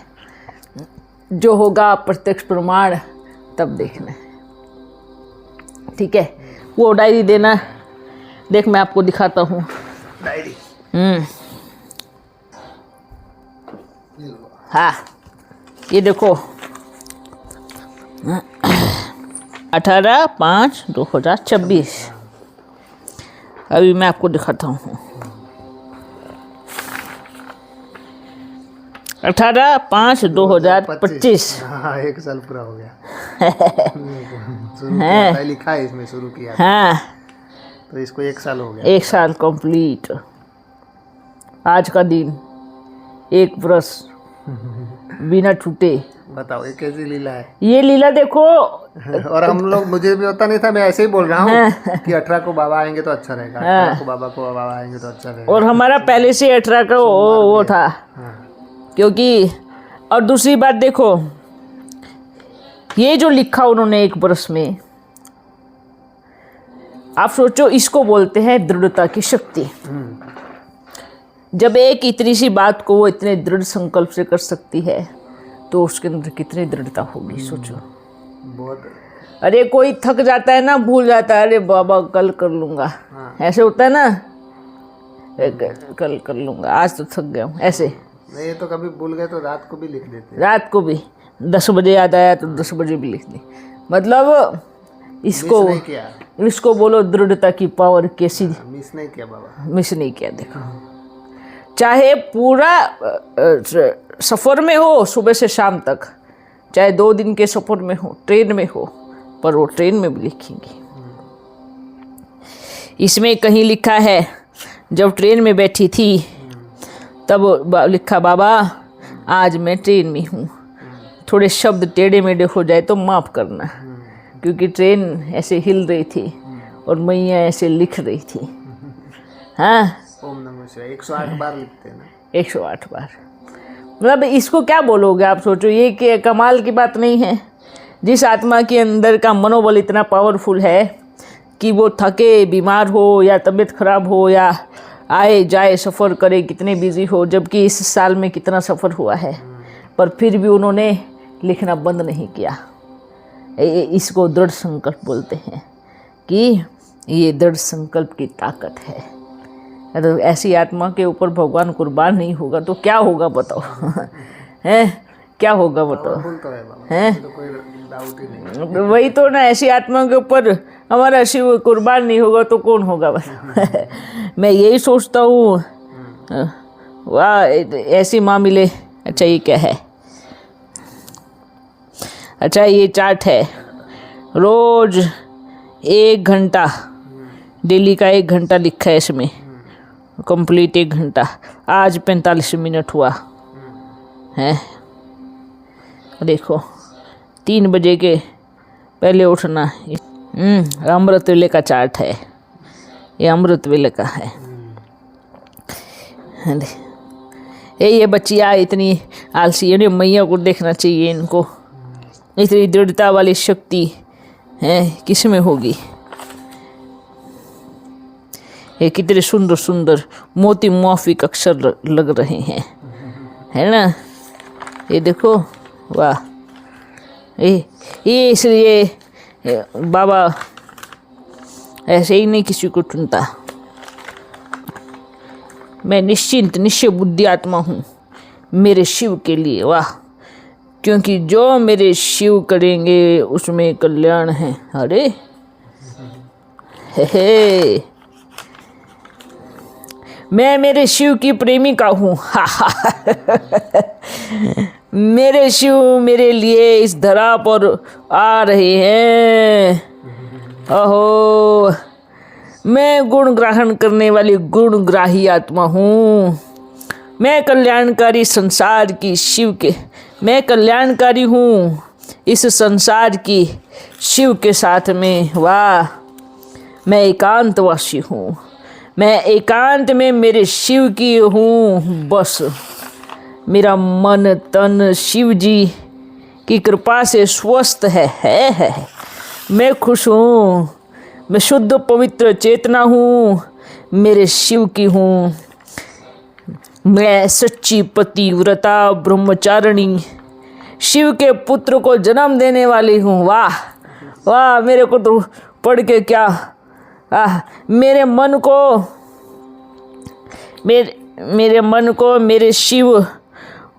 Speaker 1: जो होगा प्रत्यक्ष प्रमाण तब देखना है। ठीक है, वो डायरी देना, देख मैं आपको दिखाता हूँ
Speaker 2: डायरी।
Speaker 1: हाँ, ये देखो 18/5/2026। अभी मैं आपको दिखाता हूँ 18/5/2025।
Speaker 2: हाँ, 1 साल पूरा हो गया। शुरू किया था, लिखा है इसमें शुरू किया।
Speaker 1: हाँ,
Speaker 2: तो इसको 1 साल हो गया।
Speaker 1: 1 साल कंप्लीट। आज का दिन 1 वर्ष बिना छूटे।
Speaker 2: बताओ ये कैसी लीला है।
Speaker 1: ये लीला देखो।
Speaker 2: और हम लोग, मुझे भी पता नहीं था, मैं ऐसे ही बोल रहा हूँ कि 18 को बाबा आएंगे तो अच्छा रहेगा, 18 को बाबा आएंगे तो अच्छा रहेगा।
Speaker 1: और हमारा पहले से 18 का वो था। क्योंकि और दूसरी बात देखो, ये जो लिखा उन्होंने 1 वर्ष में, आप सोचो, इसको बोलते हैं दृढ़ता की शक्ति। जब एक इतनी सी बात को वो इतने दृढ़ संकल्प से कर सकती है, तो उसके अंदर कितनी दृढ़ता होगी, सोचो।
Speaker 2: बहुत।
Speaker 1: अरे कोई थक जाता है ना, भूल जाता है, अरे बाबा कल कर लूँगा, ऐसे होता है ना, कल कर लूँगा, आज तो थक गया हूँ, ऐसे।
Speaker 2: नहीं तो कभी भूल गए तो रात को भी लिख देते,
Speaker 1: रात को भी 10 बजे याद आया तो 10 बजे भी लिख दी। मतलब इसको बोलो दृढ़ता की पावर कैसी।
Speaker 2: मिस नहीं किया बाबा,
Speaker 1: मिस नहीं किया। देखो, चाहे पूरा सफ़र में हो, सुबह से शाम तक, चाहे 2 दिन के सफ़र में हो, ट्रेन में हो, पर वो ट्रेन में भी लिखेंगी। इसमें कहीं लिखा है, जब ट्रेन में बैठी थी तब लिखा, बाबा आज मैं ट्रेन में हूँ, थोड़े शब्द टेढ़े मेढ़े हो जाए तो माफ़ करना, क्योंकि ट्रेन ऐसे हिल रही थी और मैया ऐसे लिख रही थी। हाँ,
Speaker 2: ओम नमः शिवाय 108 बार लिखते हैं ना,
Speaker 1: 108 बार। मतलब इसको क्या बोलोगे आप, सोचो, ये कि कमाल की बात नहीं है। जिस आत्मा के अंदर का मनोबल इतना पावरफुल है कि वो थके, बीमार हो या तबीयत खराब हो या आए जाए सफ़र करे, कितने बिजी हो, जबकि इस साल में कितना सफ़र हुआ है, पर फिर भी उन्होंने लिखना बंद नहीं किया। इसको दृढ़ संकल्प बोलते हैं, कि ये दृढ़ संकल्प की ताकत है। तो ऐसी आत्मा के ऊपर भगवान कुर्बान नहीं होगा तो क्या होगा बताओ। हैं, क्या होगा बताओ, हैं। वही तो ना, ऐसी आत्मा के ऊपर हमारा शिव कुर्बान नहीं होगा तो कौन होगा बताओ। मैं यही सोचता हूँ, वाह ऐसी माँ मिले। अच्छा ये क्या है, अच्छा ये चार्ट है, रोज 1 घंटा, डेली का 1 घंटा लिखा है इसमें, कंप्लीट 1 घंटा। आज 45 मिनट हुआ है। देखो 3 बजे के पहले उठना। अमृत वेले का चार्ट है, ये अमृत वेले का है। ये बच्चियाँ इतनी आलसी है, मैया को देखना चाहिए इनको। इतनी दृढ़ता वाली शक्ति है किस में होगी। ये कितने सुंदर सुंदर मोती माफिक अक्षर लग रहे हैं, है ना। ये देखो, वाह। ये इसलिए बाबा ऐसे ही नहीं किसी को चुनता। मैं निश्चिंत निश्चय बुद्धि आत्मा हूँ मेरे शिव के लिए, वाह। क्योंकि जो मेरे शिव करेंगे उसमें कल्याण है। अरे हे मैं मेरे शिव की प्रेमिका हूँ। मेरे शिव मेरे लिए इस धरा पर आ रहे हैं। ओहो, मैं गुण ग्रहण करने वाली गुणग्राही आत्मा हूँ। मैं कल्याणकारी संसार की शिव के, मैं कल्याणकारी हूँ इस संसार की शिव के साथ में, वाह। मैं एकांतवासी हूँ, मैं एकांत में मेरे शिव की हूँ बस। मेरा मन तन शिव जी की कृपा से स्वस्थ है। मैं खुश हूँ, मैं शुद्ध पवित्र चेतना हूँ, मेरे शिव की हूँ। मैं सच्ची पतिव्रता ब्रह्मचारिणी शिव के पुत्र को जन्म देने वाली हूँ, वाह वाह। मेरे को तो पढ़ के क्या, मेरे मन को मेरे शिव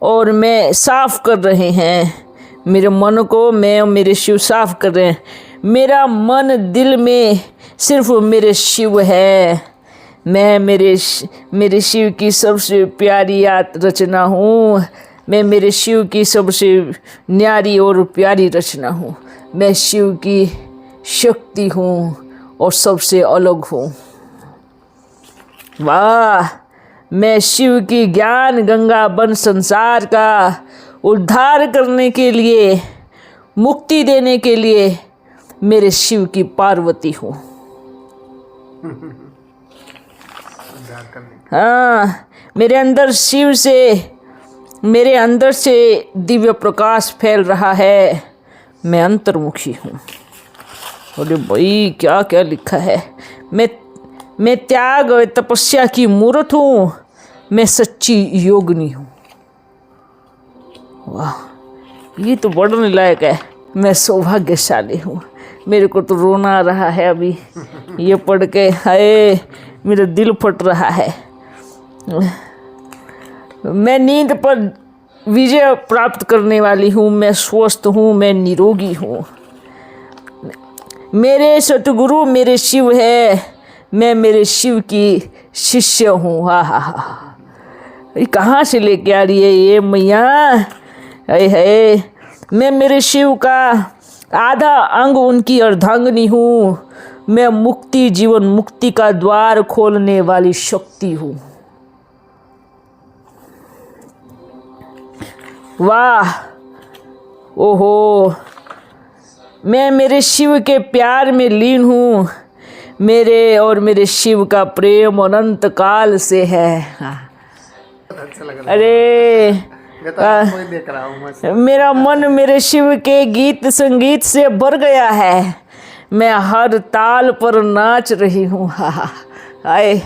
Speaker 1: और मैं साफ कर रहे हैं। मेरे मन को मैं और मेरे शिव साफ कर रहे हैं। मेरा मन दिल में सिर्फ मेरे शिव है। मैं मेरे शिव की सबसे प्यारी रचना हूँ। मैं मेरे शिव की सबसे न्यारी और प्यारी रचना हूँ। मैं शिव की शक्ति हूँ और सबसे अलग हूँ, वाह। मैं शिव की ज्ञान गंगा बन संसार का उद्धार करने के लिए, मुक्ति देने के लिए मेरे शिव की पार्वती हूँ। हाँ, मेरे अंदर से दिव्य प्रकाश फैल रहा है। मैं अंतर्मुखी हूँ। अरे भाई क्या क्या लिखा है। मैं त्याग और तपस्या की मूर्त हूँ। मैं सच्ची योगिनी हूँ, वाह। ये तो पढ़ने लायक है। मैं सौभाग्यशाली हूँ। मेरे को तो रोना आ रहा है अभी ये पढ़ के, हाय मेरा दिल फट रहा है। मैं नींद पर विजय प्राप्त करने वाली हूँ। मैं स्वस्थ हूँ, मैं निरोगी हूँ। मेरे सतगुरु मेरे शिव है। मैं मेरे शिव की शिष्य हूँ। हा। ये कहाँ से लेके आ रही है ये मैया, है। मैं मेरे शिव का आधा अंग उनकी अर्धांगिनी हूँ। मैं मुक्ति जीवन मुक्ति का द्वार खोलने वाली शक्ति हूँ, वाह। ओहो, मैं मेरे शिव के प्यार में लीन हूँ। मेरे और मेरे शिव का प्रेम अनंत काल से है।
Speaker 2: अच्छा लग रहा है।
Speaker 1: अरे
Speaker 2: देख रहा हूँ।
Speaker 1: मेरा मन मेरे शिव के गीत संगीत से भर गया है। मैं हर ताल पर नाच रही हूँ। हाय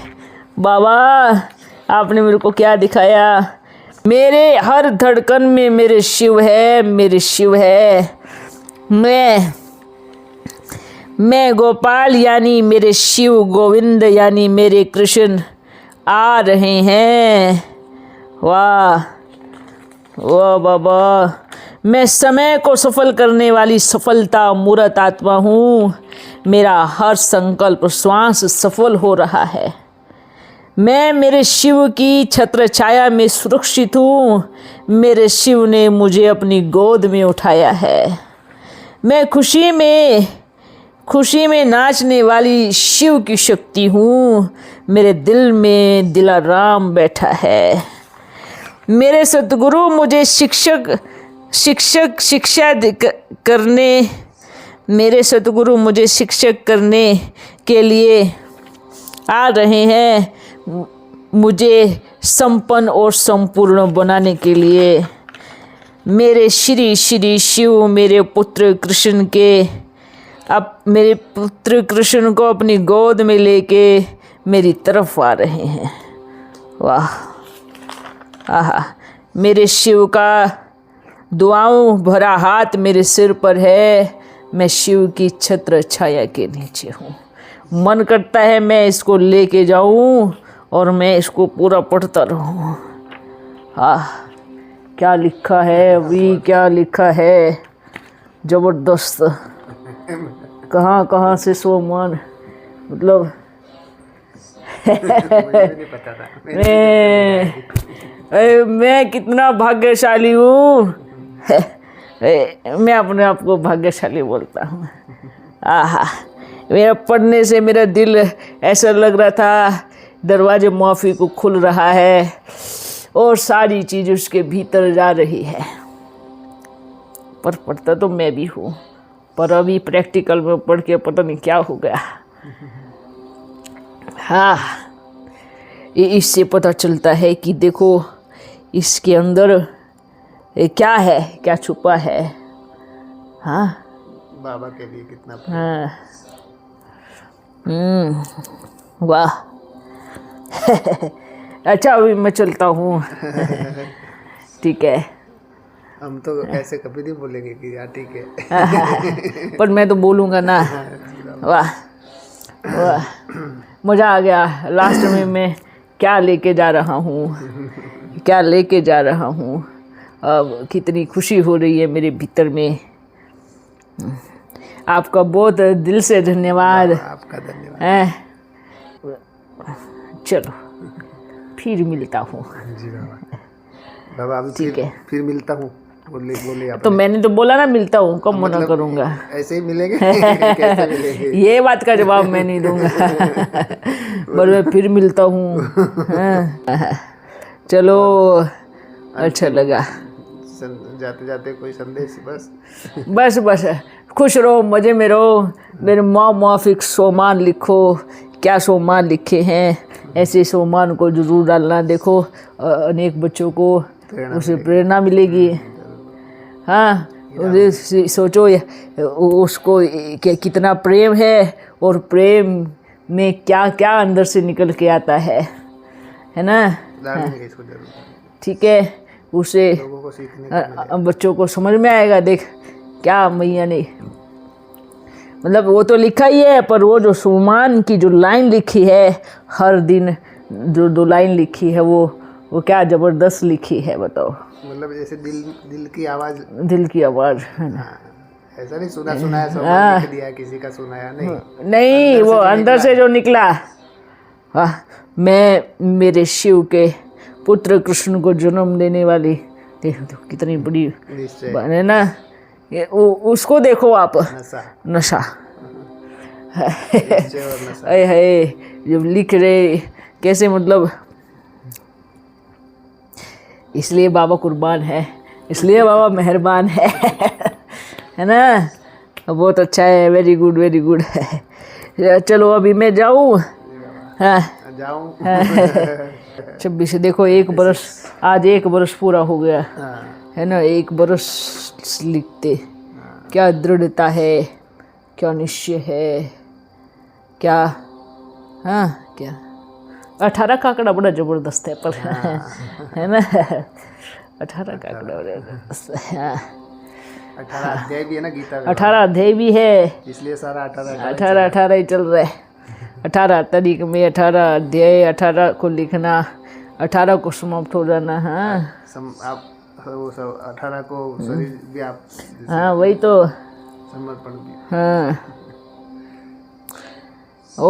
Speaker 1: बाबा, आपने मेरे को क्या दिखाया। मेरे हर धड़कन में मेरे शिव है, मेरे शिव है। मैं गोपाल यानी मेरे शिव, गोविंद यानी मेरे कृष्ण आ रहे हैं, वाह वाह बाबा। मैं समय को सफल करने वाली सफलता मूर्त आत्मा हूँ। मेरा हर संकल्प श्वास सफल हो रहा है। मैं मेरे शिव की छत्र छाया में सुरक्षित हूँ। मेरे शिव ने मुझे अपनी गोद में उठाया है। मैं खुशी में नाचने वाली शिव की शक्ति हूँ। मेरे दिल में दिलाराम बैठा है। मेरे सतगुरु मुझे शिक्षक करने के लिए आ रहे हैं। मुझे संपन्न और संपूर्ण बनाने के लिए मेरे श्री श्री शिव मेरे पुत्र कृष्ण के अब मेरे पुत्र कृष्ण को अपनी गोद में लेके मेरी तरफ आ रहे हैं। वाह, आहा, मेरे शिव का दुआओं भरा हाथ मेरे सिर पर है। मैं शिव की छत्र छाया के नीचे हूँ। मन करता है मैं इसको लेके जाऊँ और मैं इसको पूरा पढ़ता रहूँ। हाँ, क्या लिखा है अभी, क्या लिखा है, ज़बरदस्त। कहाँ कहाँ से सोमान, मतलब
Speaker 2: मुझे नहीं पता था।
Speaker 1: मैं कितना भाग्यशाली हूँ। मैं अपने आप को भाग्यशाली बोलता हूँ। आहा, मेरा पढ़ने से मेरा दिल ऐसा लग रहा था दरवाजे माफ़ी को खुल रहा है और सारी चीज़ उसके भीतर जा रही है। पर पढ़ता तो मैं भी हूँ, पर अभी प्रैक्टिकल में पढ़ के पता नहीं क्या हो गया। हाँ, इससे पता चलता है कि देखो इसके अंदर क्या है, क्या छुपा है। हाँ,
Speaker 2: बाबा के लिए कितना।
Speaker 1: हाँ, वाह। अच्छा, अभी मैं चलता हूँ। ठीक है।
Speaker 2: हम तो ऐसे कभी नहीं बोलेंगे कि यार ठीक है।
Speaker 1: पर मैं तो बोलूँगा ना। वाह वाह, मज़ा आ गया। लास्ट में मैं क्या लेके जा रहा हूँ, क्या लेके जा रहा हूँ। अब कितनी खुशी हो रही है मेरे भीतर में। आपका बहुत दिल से धन्यवाद।
Speaker 2: आपका धन्यवाद।
Speaker 1: चलो फिर मिलता हूँ।
Speaker 2: जी बाबा। बाबा अभी
Speaker 1: ठीक है,
Speaker 2: फिर मिलता हूँ। बोले आप।
Speaker 1: तो मैंने तो बोला ना मिलता हूँ, कब मना करूँगा।
Speaker 2: ऐसे ही मिलेंगे। कैसे मिलेंगे?
Speaker 1: ये बात का जवाब मैं नहीं दूंगा। पर मैं फिर मिलता हूँ। हाँ। चलो, अच्छा लगा।
Speaker 2: जाते जाते कोई संदेश?
Speaker 1: बस खुश रहो, मज़े में रहो। मेरे माफिक सोमान लिखो, क्या सोमान लिखे हैं, ऐसे सोमान को जरूर डालना। देखो अनेक बच्चों को उसे प्रेरणा मिलेगी। हाँ, सोचो उसको कितना प्रेम है और प्रेम में क्या क्या अंदर से निकल के आता है ना। ठीक है, उसे
Speaker 2: लोगों को सीखने
Speaker 1: बच्चों को समझ में आएगा। देख क्या मैया ने, मतलब वो तो लिखा ही है, पर वो जो सुमान की जो लाइन लिखी है, हर दिन जो 2 लाइन लिखी है, वो क्या ज़बरदस्त लिखी है, बताओ।
Speaker 2: मतलब जैसे दिल की आवाज़,
Speaker 1: दिल की आवाज़ है ना।
Speaker 2: ऐसा नहीं सुनाया सब लिख दिया, किसी का सुनाया
Speaker 1: नहीं, वो अंदर से जो निकला। हाँ, मैं मेरे शिव के पुत्र कृष्ण को जन्म देने वाली, देखो कितनी बड़ी है ना। उसको देखो आप, नशा है जब लिख रहे कैसे, मतलब इसलिए बाबा कुर्बान है, इसलिए बाबा मेहरबान है ना। बहुत अच्छा है, वेरी गुड वेरी गुड है। चलो अभी मैं जाऊँ। हाँ,
Speaker 2: जाऊँ।
Speaker 1: 26 देखो, 1 बरस, आज 1 बरस पूरा हो गया है ना। 1 बरस लिखते, क्या दृढ़ता है, क्या निश्चय है, क्या। हाँ, क्या 18 का आंकड़ा बड़ा ज़बरदस्त है, पर है ना। 18 का आंकड़ा बड़ा ज़बरदस्त है।
Speaker 2: 18 अध्याय भी है ना गीता का।
Speaker 1: 18 अध्याय भी है,
Speaker 2: इसलिए सारा
Speaker 1: 18 ही चल रहा है। 18 तारीख में 18 अध्याय, 18 को लिखना, 18 को समाप्त हो जाना। हाँ,
Speaker 2: आप वो सब 18 को शरीर भी आप।
Speaker 1: हाँ, वही तो
Speaker 2: समर्पण भी।
Speaker 1: हाँ। ओ